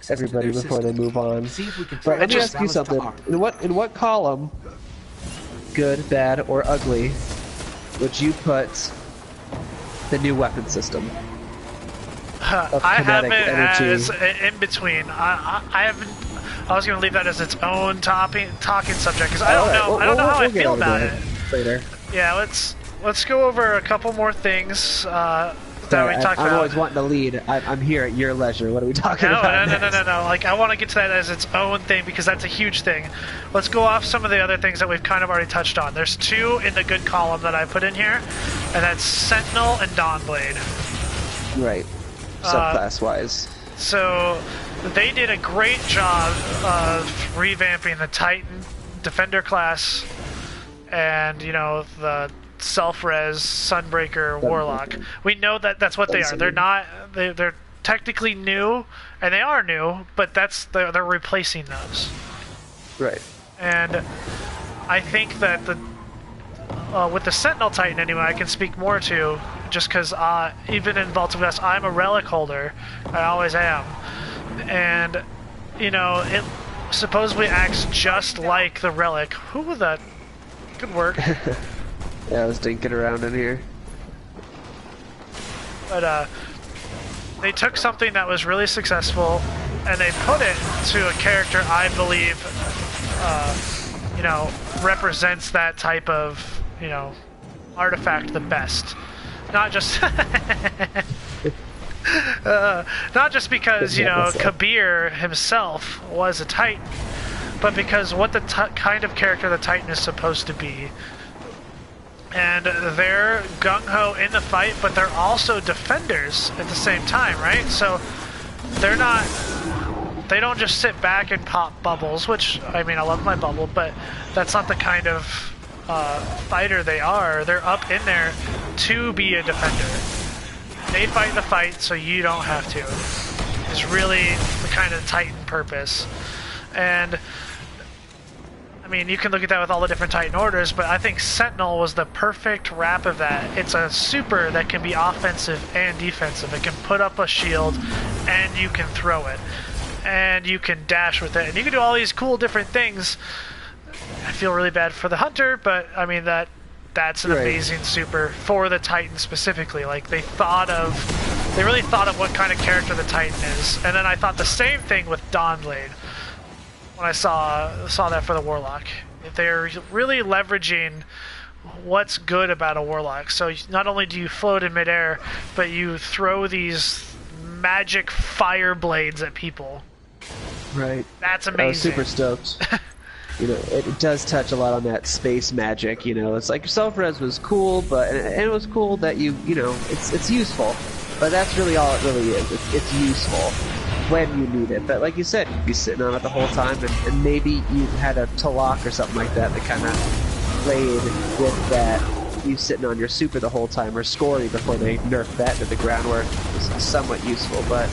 everybody before they move on. But let me ask you something. In what column, good, bad, or ugly, would you put the new weapon system? I have it as in between. I was going to leave that as its own talking subject because I don't know how I feel about it. Later. Yeah, let's go over a couple more things that we talked about. I'm always wanting to lead. I'm here at your leisure. What are we talking about? No. Like, I want to get to that as its own thing because that's a huge thing. Let's go off some of the other things that we've kind of already touched on. There's 2 in the good column that I put in here, and that's Sentinel and Dawnblade. Right. Subclass-wise. So, they did a great job of revamping the Titan Defender class and, you know, the self-res Sunbreaker Warlock. We know that that's what they are. They're not they're technically new, and they are new, but they're replacing those. Right. And I think that with the Sentinel Titan anyway, I can speak more to, just because even in Vault of Glass, I'm a relic holder. I always am. And, you know, it supposedly acts just like the relic. Who was that? Good work. Yeah, I was dinking around in here. But, they took something that was really successful, and they put it to a character I believe, you know, represents that type of, you know, artifact the best. Not just... not just because, you know, Kabir himself was a Titan, but because what the kind of character the Titan is supposed to be. And they're gung-ho in the fight, but they're also defenders at the same time, right? So they're not... They don't just sit back and pop bubbles, which, I mean, I love my bubble, but that's not the kind of fighter they are. They're up in there to be a defender. They fight the fight so you don't have to. It's really the kind of Titan purpose. And I mean, you can look at that with all the different Titan orders, but I think Sentinel was the perfect wrap of that. It's a super that can be offensive and defensive. It can put up a shield, and you can throw it. And you can dash with it. And you can do all these cool different things. I feel really bad for the Hunter, but I mean, that's an amazing super for the Titan specifically. Like, they really thought of what kind of character the Titan is. And then I thought the same thing with Dawnblade. When I saw that for the Warlock. They're really leveraging what's good about a Warlock. So not only do you float in midair, but you throw these magic fire blades at people. Right. That's amazing. I was super stoked. You know, it does touch a lot on that space magic, you know. It's like self-res was cool, but and it was cool that you know, it's useful. But that's really all it really is. It's useful when you need it. But like you said, you'd be sitting on it the whole time, and maybe you had a Talak or something like that kind of played with that, you sitting on your super the whole time, or Scory before they nerfed that to the ground, where it was somewhat useful. But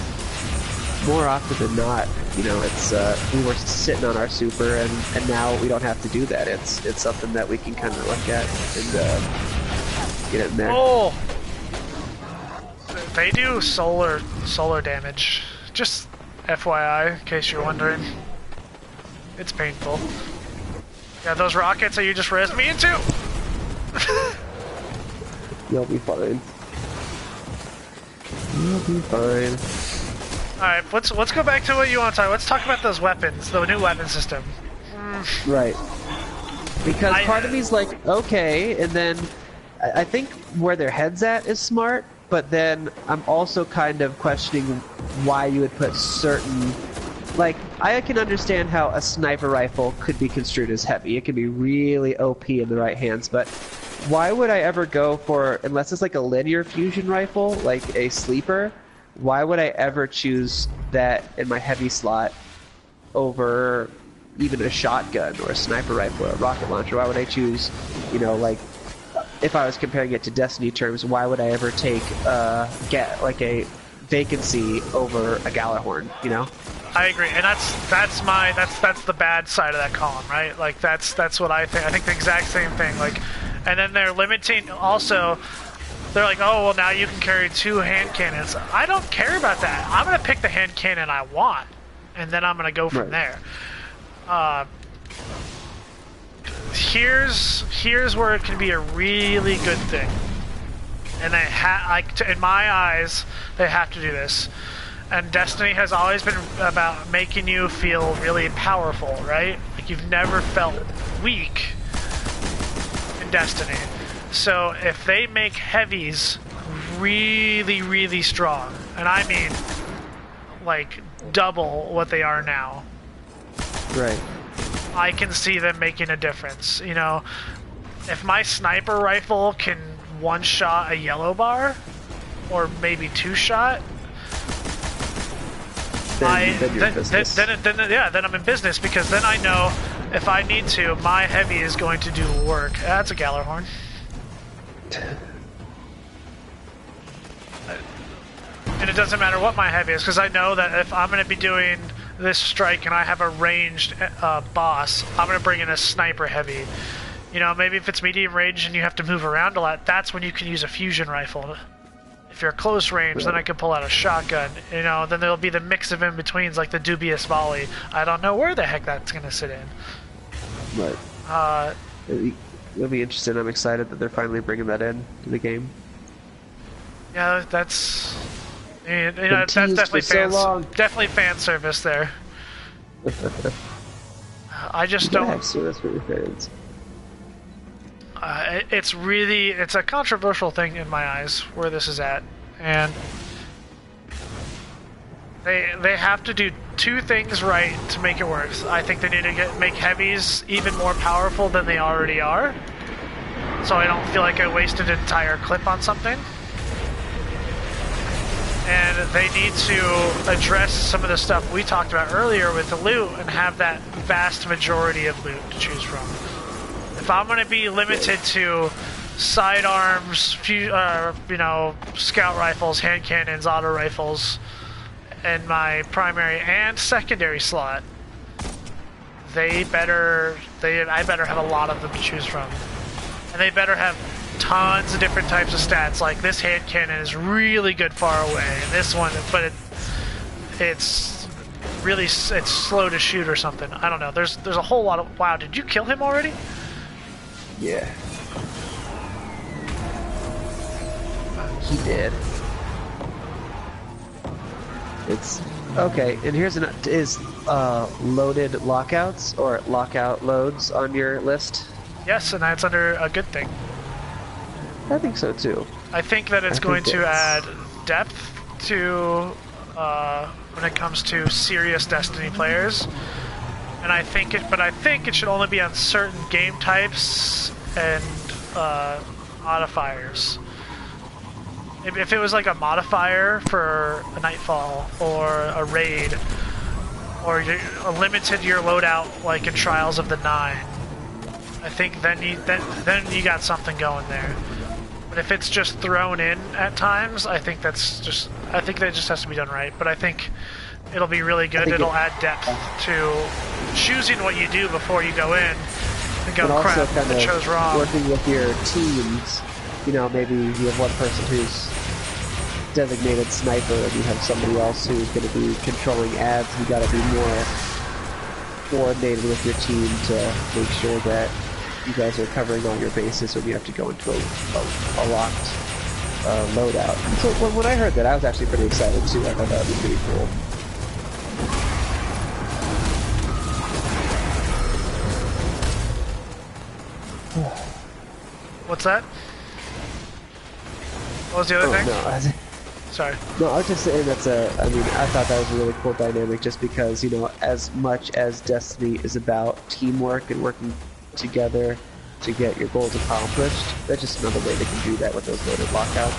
more often than not, you know, it's we were sitting on our super, and now we don't have to do that. It's something that we can kind of look at and get in there. Oh, they do solar damage. Just FYI, in case you're wondering. It's painful. Yeah, those rockets that you just raised me into. You'll be fine. You'll be fine. Alright, let's go back to what you want to talk. Let's talk about those weapons, the new weapon system. Right. Because part of me's like, okay, and then I think where their head's at is smart, but then I'm also kind of questioning why you would put certain... Like, I can understand how a sniper rifle could be construed as heavy. It can be really OP in the right hands, but why would I ever go for, unless it's like a linear fusion rifle, like a sleeper, why would I ever choose that in my heavy slot over even a shotgun or a sniper rifle or a rocket launcher? Why would I choose, you know, like, if I was comparing it to Destiny terms, why would I ever take like a vacancy over a Galahorn, you know? I agree, and that's the bad side of that column, right? Like that's what I think. I think the exact same thing. Like, and then they're limiting also. They're like, oh well, now you can carry 2 hand cannons. I don't care about that. I'm gonna pick the hand cannon I want, and then I'm gonna go from there. Here's where it can be a really good thing, and in my eyes, they have to do this. And Destiny has always been about making you feel really powerful, right? Like, you've never felt weak in Destiny. So if they make heavies really, really strong, and I mean like double what they are now, right? I can see them making a difference. You know, if my sniper rifle can one-shot a yellow bar, or maybe 2-shot, then I'm in business, because then I know if I need to, my heavy is going to do work. That's a Galahorn. And it doesn't matter what my heavy is, because I know that if I'm going to be doing this strike and I have a ranged boss, I'm going to bring in a sniper heavy. You know, maybe if it's medium range and you have to move around a lot, that's when you can use a fusion rifle. If you're close range, then I can pull out a shotgun. You know, then there'll be the mix of in-betweens, like the dubious volley. I don't know where the heck that's going to sit in. Right. It'll be interesting. I'm excited that they're finally bringing that in to the game. Yeah, that's... You know, that's definitely definitely fan service there. I just don't... have service for your fans. It's a controversial thing in my eyes where this is at, and they have to do two things right to make it work. I think they need to make heavies even more powerful than they already are, so I don't feel like I wasted an entire clip on something. And they need to address some of the stuff we talked about earlier with the loot and have that vast majority of loot to choose from. If I'm going to be limited to sidearms, you know, scout rifles, hand cannons, auto rifles, in my primary and secondary slot, I better have a lot of them to choose from. And they better have tons of different types of stats. Like this hand cannon is really good far away, and this one, but it's slow to shoot or something. I don't know. There's a whole lot of... Wow, did you kill him already? Yeah. He did. It's okay, and here's loaded lockouts or lockout loads on your list? Yes, and that's under a good thing. I think so too. I think that it's going to add depth to when it comes to serious Destiny players. And I think it should only be on certain game types and modifiers. If it was like a modifier for a Nightfall or a raid, or limited your loadout like in Trials of the Nine, I think then you got something going there. But if it's just thrown in at times, I think that just has to be done right. But I think it'll be really good. It'll add depth to choosing what you do before you go in and go, crap, I chose wrong. Working with your teams, you know, maybe you have one person who's designated sniper and you have somebody else who's going to be controlling ads. You got to be more coordinated with your team to make sure that you guys are covering all your bases when you have to go into a locked loadout. So when I heard that, I was actually pretty excited too. I thought that would be pretty cool. What's that? What was the other thing? No, sorry. No, I was just saying I thought that was a really cool dynamic just because, you know, as much as Destiny is about teamwork and working together to get your goals accomplished, that's just another way they can do that with those loaded lockouts.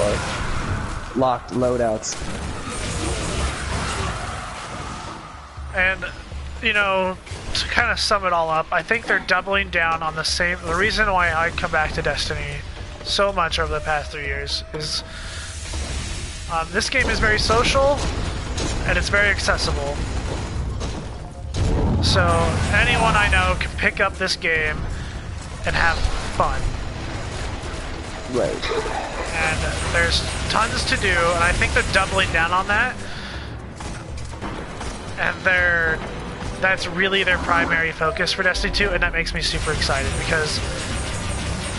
Or locked loadouts. And, you know, to kind of sum it all up, I think they're doubling down on the reason why I come back to Destiny so much over the past 3 years is this game is very social and it's very accessible. So anyone I know can pick up this game and have fun. Right. And there's tons to do, and I think they're doubling down on that. And that's really their primary focus for Destiny 2, and that makes me super excited because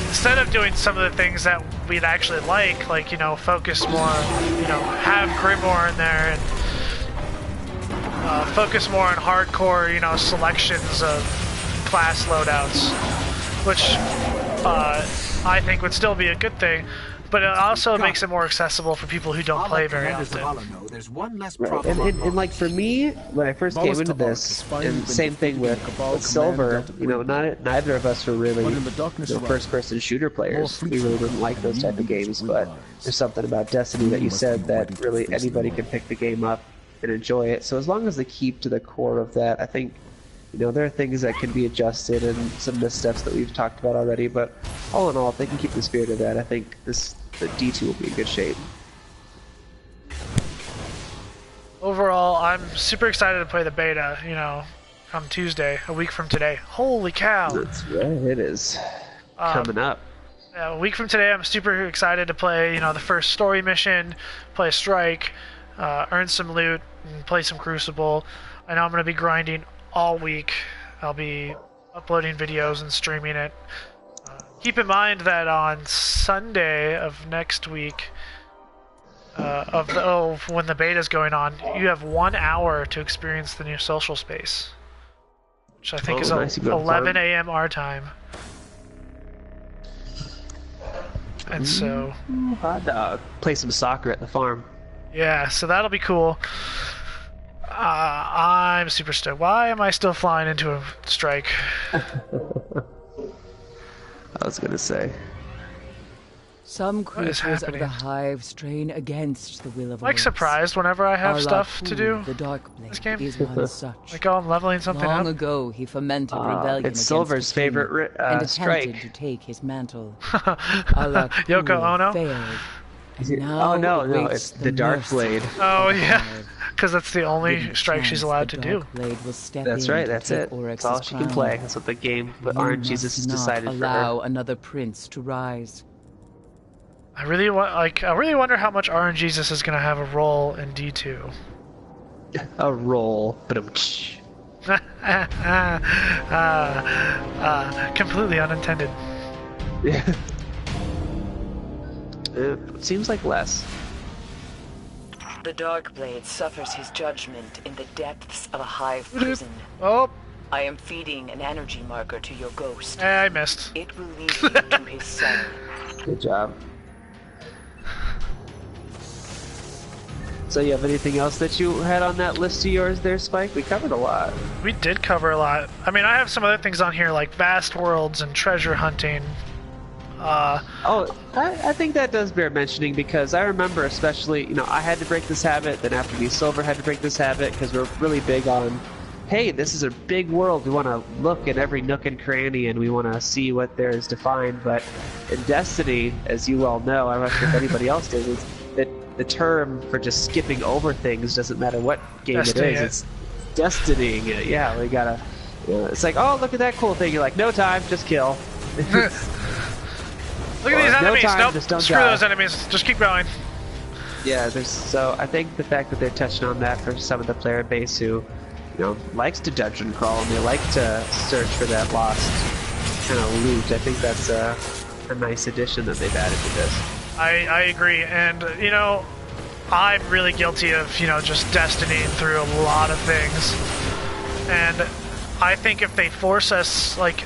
instead of doing some of the things that we'd actually like, you know, focus more, you know, have Grimoire in there and focus more on hardcore, you know, selections of class loadouts, which I think would still be a good thing, but it also makes it more accessible for people who don't play very often. Right. And like for me, when I first came into this, and same thing with Silver, you know, neither of us were really first-person shooter players. We really didn't like those type of games, but there's something about Destiny that you said that really anybody can pick the game up and enjoy it. So as long as they keep to the core of that, I think, you know, there are things that can be adjusted and some missteps that we've talked about already, but all in all, if they can keep the spirit of that, I think the D2 will be in good shape. overall, I'm super excited to play the beta, you know, come Tuesday, a week from today. Holy cow! That's right, it is coming up. A week from today, I'm super excited to play, you know, the first story mission, play a strike, earn some loot, and play some Crucible. I know I'm going to be grinding all week. I'll be uploading videos and streaming it. Keep in mind that on Sunday of next week, when the beta's going on, you have 1 hour to experience the new social space, which I think is nice. 11 a.m. our time. And so, hot dog. Play some soccer at the farm. yeah, so that'll be cool. I'm super stoked. Why am I still flying into a strike? I was gonna say. Some What is creatures of happening? the hive strain against the will of Like others. surprised whenever I have stuff to do. The Dark this Blade game. is one such. Like, oh, I'm leveling something Long up. ago, he fomented rebellion It's against Silver's the king favorite and attempted strike. to take his mantle. Yoko Ono? Failed, and now Oh no, awaits it's the Dark mercy Blade. Oh of the yeah, hive. because that's the only Given a strike she's chance, allowed the to do. Dark Blade will step That's in right, to that's take it. Oryx's That's all she can crown. play. That's what the game, what You Orange Jesus has must not decided for allow her. another prince to rise. I really wonder how much RNGesus is gonna have a role in D2. A roll, but Completely unintended. yeah. It seems like less. The Darkblade suffers his judgment in the depths of a hive prison. Oh, I am feeding an energy marker to your ghost. I missed. It will lead you to his cell. Good job. So you have anything else that you had on that list of yours there, Spike? We covered a lot. We did cover a lot. I mean, I have some other things on here like vast worlds and treasure hunting. I think that does bear mentioning because I remember especially, you know, I had to break this habit, then after me, Silver had to break this habit because we're really big on, hey, this is a big world. We want to look in every nook and cranny and we want to see what there is to find. But in Destiny, as you well know, I'm not sure if anybody else does, is that the term for just skipping over things doesn't matter what game Destiny it is. it. It's destinying it. Yeah, we gotta. You know, it's like, oh, look at that cool thing. You're like, no time, just kill. Look at these no enemies. time, Nope, just don't screw die. those enemies. Just keep going. Yeah, so I think the fact that they're touching on that for some of the player base who, you know, likes to dungeon crawl and they like to search for that lost kind of loot, I think that's a nice addition that they've added to this. I agree, and you know, I'm really guilty of, you know, just destinying through a lot of things. And I think if they force us, like,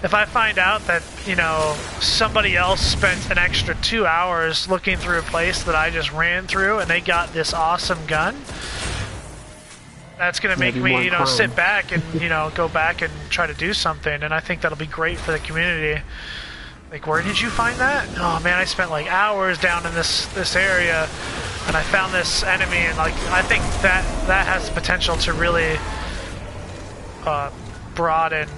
if I find out that, you know, somebody else spent an extra 2 hours looking through a place that I just ran through and they got this awesome gun, that's going to make Maybe me, you know, one sit crime. back and, you know, go back and try to do something. And I think that'll be great for the community. Like, where did you find that? Oh man, I spent like hours down in this area and I found this enemy, and like, I think that has the potential to really broaden,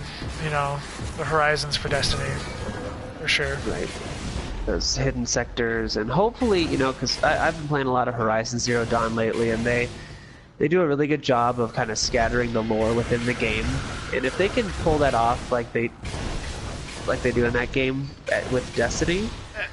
you know, the horizons for Destiny, for sure. Right. Those hidden sectors, and hopefully, you know, because I've been playing a lot of Horizon Zero Dawn lately, and they do a really good job of kind of scattering the lore within the game. And if they can pull that off like they do in that game with Destiny,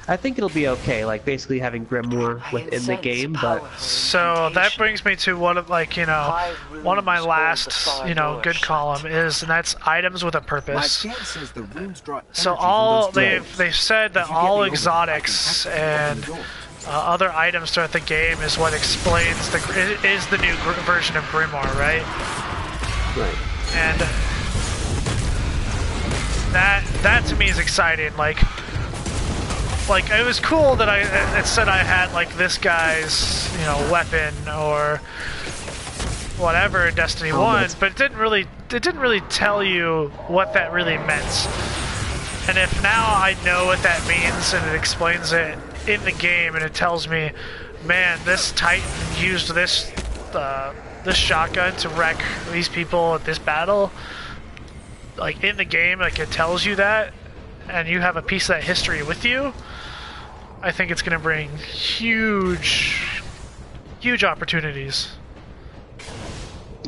I think it'll be okay. Like basically having Grimoire within the game, but So that brings me to one of, like, you know, one of my last, you know, good column is, and that's items with a My purpose. scan says the runes draw So energy from all those drones. they've said that If you get all me over, I can exotics access and the doors. other items throughout the game is what explains is the new version of Grimoire, right? right. And that to me is exciting. Like it was cool that it said I had like this guy's, you know, weapon or whatever in Destiny 1, but it didn't really tell you what that really meant. And if now I know what that means and it explains it in the game and it tells me, man, this Titan used this shotgun to wreck these people at this battle, like in the game, like it tells you that, and you have a piece of that history with you, I think it's going to bring huge opportunities.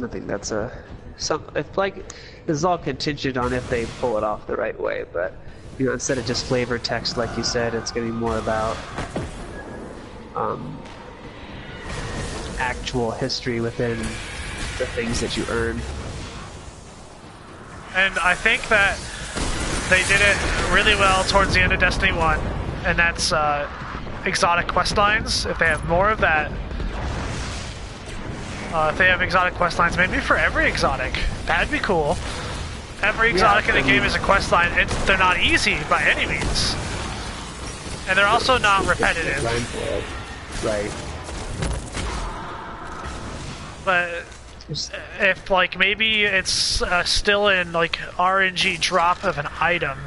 I think that's if like this is all contingent on if they pull it off the right way, but you know, instead of just flavor text like you said, it's going to be more about actual history within the things that you earn. And I think that they did it really well towards the end of Destiny 1, and that's exotic quest lines. If they have more of that, if they have exotic quest lines, maybe for every exotic, that'd be cool. Every exotic in the game is a quest line. They're not easy by any means, and they're also not repetitive. Right. But if like maybe it's still in like RNG drop of an item,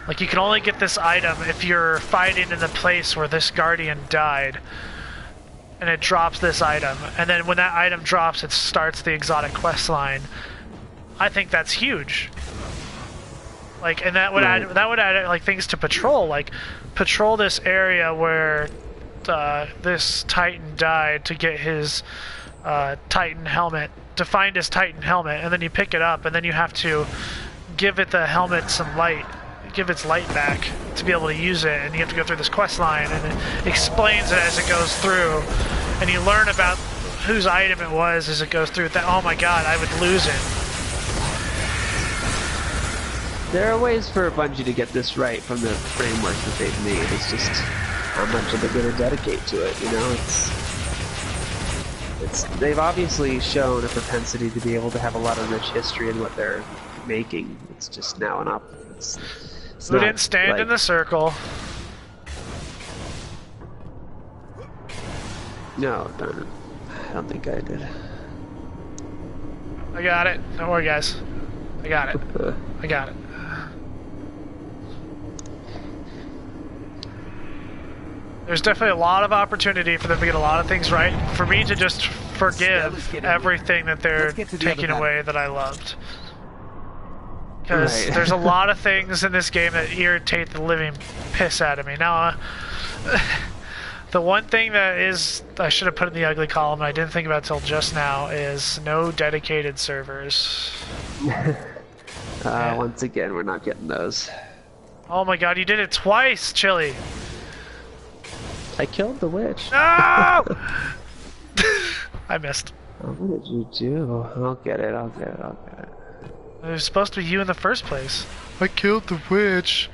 like you can only get this item if you're fighting in the place where this guardian died, and it drops this item, and then when that item drops, it starts the exotic quest line. I think that's huge. Like, and that would add like things to patrol, like patrol this area where this Titan died to get his Titan helmet, to find his Titan helmet, and then you pick it up, and then you have to give it the helmet some light, give its light back to be able to use it, and you have to go through this quest line, and it explains it as it goes through, and you learn about whose item it was as it goes through. That, oh my god, I would lose it. There are ways for Bungie to get this right from the framework that they've made. It's just how much are they going to dedicate to it, you know? They've obviously shown a propensity to be able to have a lot of rich history in what they're making. It's just now and up. We didn't stand in the circle. No, darn it. I don't think I did. I got it. Don't worry, guys. I got it. I got it. There's definitely a lot of opportunity for them to get a lot of things right. For me to just forgive everything that they're taking away that I loved. Because there's a lot of things in this game that irritate the living piss out of me. Now, the one thing that is, I should have put in the ugly column, and I didn't think about it till just now, is no dedicated servers. Once again, we're not getting those. Oh my god, you did it twice, Chili! I killed the witch. No! I missed. Oh, what did you do? I'll get it. It was supposed to be you in the first place. I killed the witch.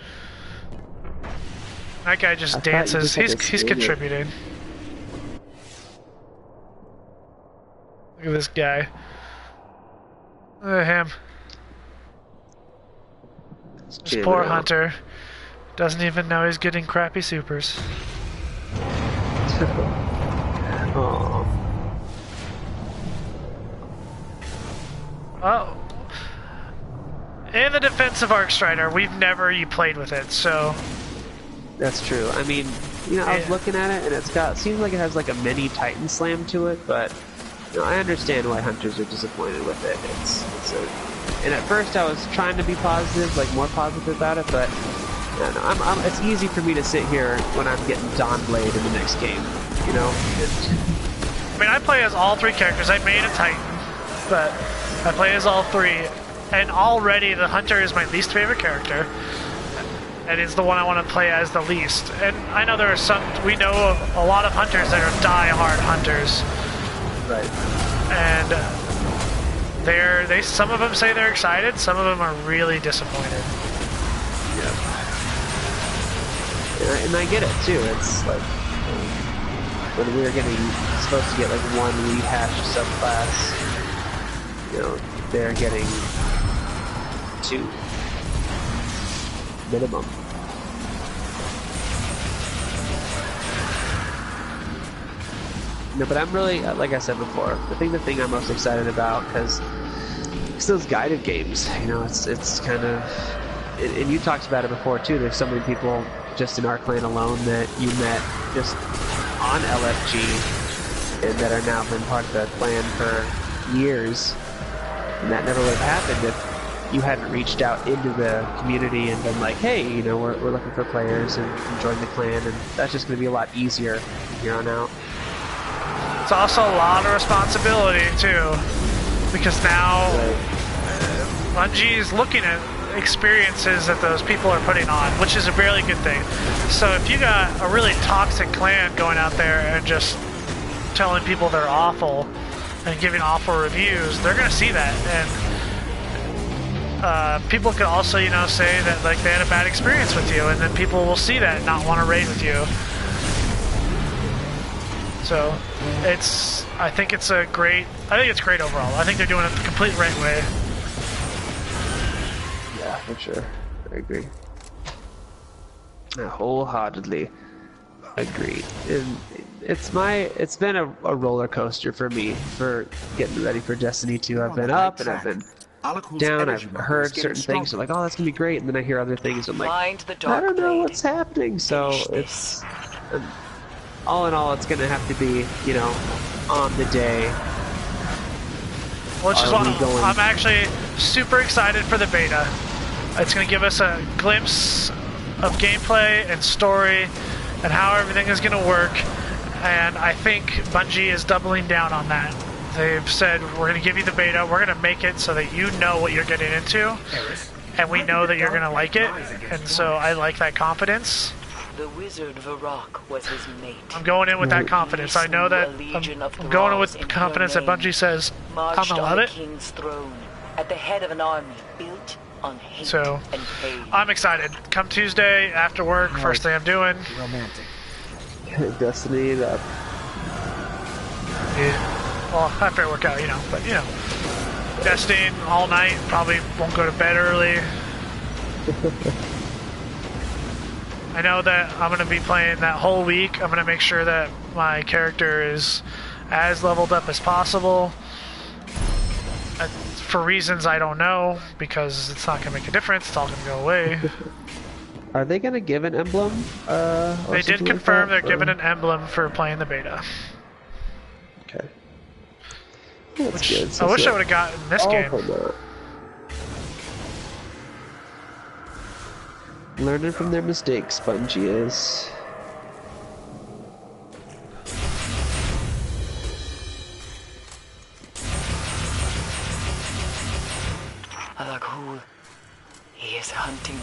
That guy just dances. He's contributing. Look at this guy. Look at him. This poor hunter doesn't even know he's getting crappy supers. Oh. In the defense of Arcstrider, we've never played with it, so... That's true. I mean, you know, I was looking at it, and seems like it has like a mini Titan Slam to it, but you know, I understand why hunters are disappointed with it. And at first I was trying to be positive, like more positive about it, but you know, it's easy for me to sit here when I'm getting Dawnblade in the next game, you know? I mean, I play as all three characters. I made a Titan, but I play as all three, and already the Hunter is my least favorite character, and it's the one I want to play as the least. And I know there are we know of a lot of Hunters that are die-hard Hunters. Right. And some of them say they're excited, some of them are really disappointed. Yeah. And I get it too. It's like when we were supposed to get like one rehashed subclass, you know, they're getting 2 minimum. No, but I'm really, like I said before, the thing I'm most excited about, because it's those guided games. You know, it's kind of, and you talked about it before too. There's so many people just in our clan alone that you met just on LFG and that are now been part of the clan for years, and that never would have happened if you hadn't reached out into the community and been like, hey, you know, we're looking for players and join the clan, and that's just going to be a lot easier from here on out. It's also a lot of responsibility too. because now Bungie is looking at experiences that those people are putting on, which is a really good thing. So if you got a really toxic clan going out there and just telling people they're awful and giving awful reviews, they're gonna see that, and people can also, you know, say that like they had a bad experience with you, and then people will see that and not want to raid with you. So I think it's great overall. I think they're doing it the complete right way. Yeah, for sure. I agree. I wholeheartedly agree. And it's been a roller coaster for me for getting ready for Destiny 2. I've been up and I've been down. I've heard certain things like, oh, that's gonna be great, and then I hear other things. I'm like, I don't know what's happening. So it's all in all, it's gonna have to be, you know, on the day. Which is why I'm actually super excited for the beta. It's going to give us a glimpse of gameplay and story and how everything is going to work. And I think Bungie is doubling down on that. They've said, we're going to give you the beta, we're going to make it so that you know what you're getting into, and we know that you're going to like it. And so I like that confidence. The wizard Varrock was his mate. I'm going in with that confidence. I know that I'm going in with confidence that Bungie says I'm gonna love it. King's throne, at the head of an army built on hate so and pain. I'm excited. Come Tuesday after work, first thing I'm doing. Romantic. Destiny it up. Yeah. Well, after work out, you know, but you know, Destiny all night. Probably won't go to bed early. I know that I'm going to be playing that whole week. I'm going to make sure that my character is as leveled up as possible. For reasons I don't know, because it's not going to make a difference. It's all going to go away. Are they going to give an emblem? They did confirm they're giving an emblem for playing the beta. Okay. That's good. I wish I would have gotten this game. Learning from their mistakes, Bungie is. Alakul, he is hunting you.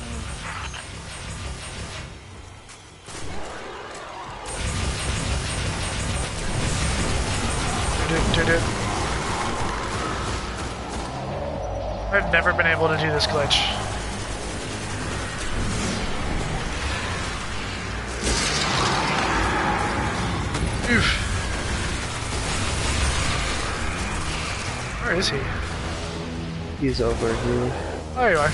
I've never been able to do this glitch. Oof. Where is he? He's over here. There you are.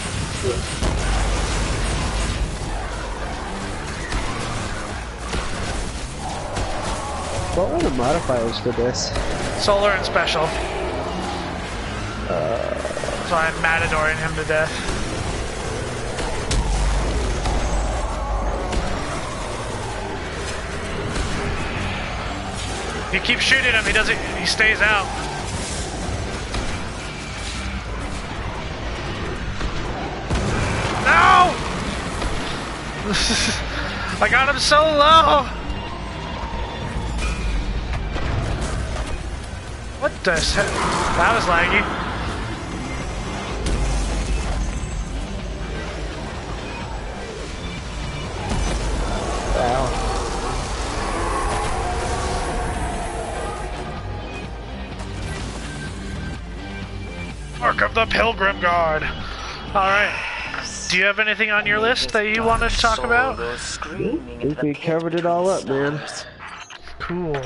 What were the modifiers for this? Solar and special. So I'm matadoring him to death. You keep shooting him, he stays out. No! I got him so low! What the heck? That was laggy. Wow. Mark of the Pilgrim Guard. Alright. Do you have anything on your list that you wanted to talk about? I think we covered it all up, man. Cool.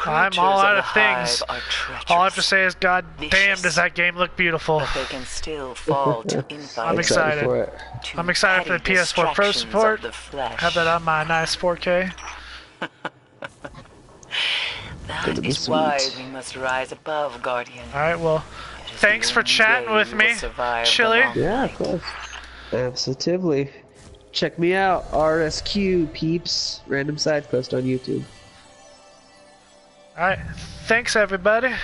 I'm all out of things. All I have to say is, god damn, does that game look beautiful. But they can still fall to I'm excited. For it. I'm excited for the PS4 Pro support. Have that on my nice 4K. That is why we must rise above, Guardian. Alright, well, thanks for chatting with me, Chili. Yeah, of course. Absolutely. Check me out, RsQ peeps. Random side quest on YouTube. Alright, thanks everybody.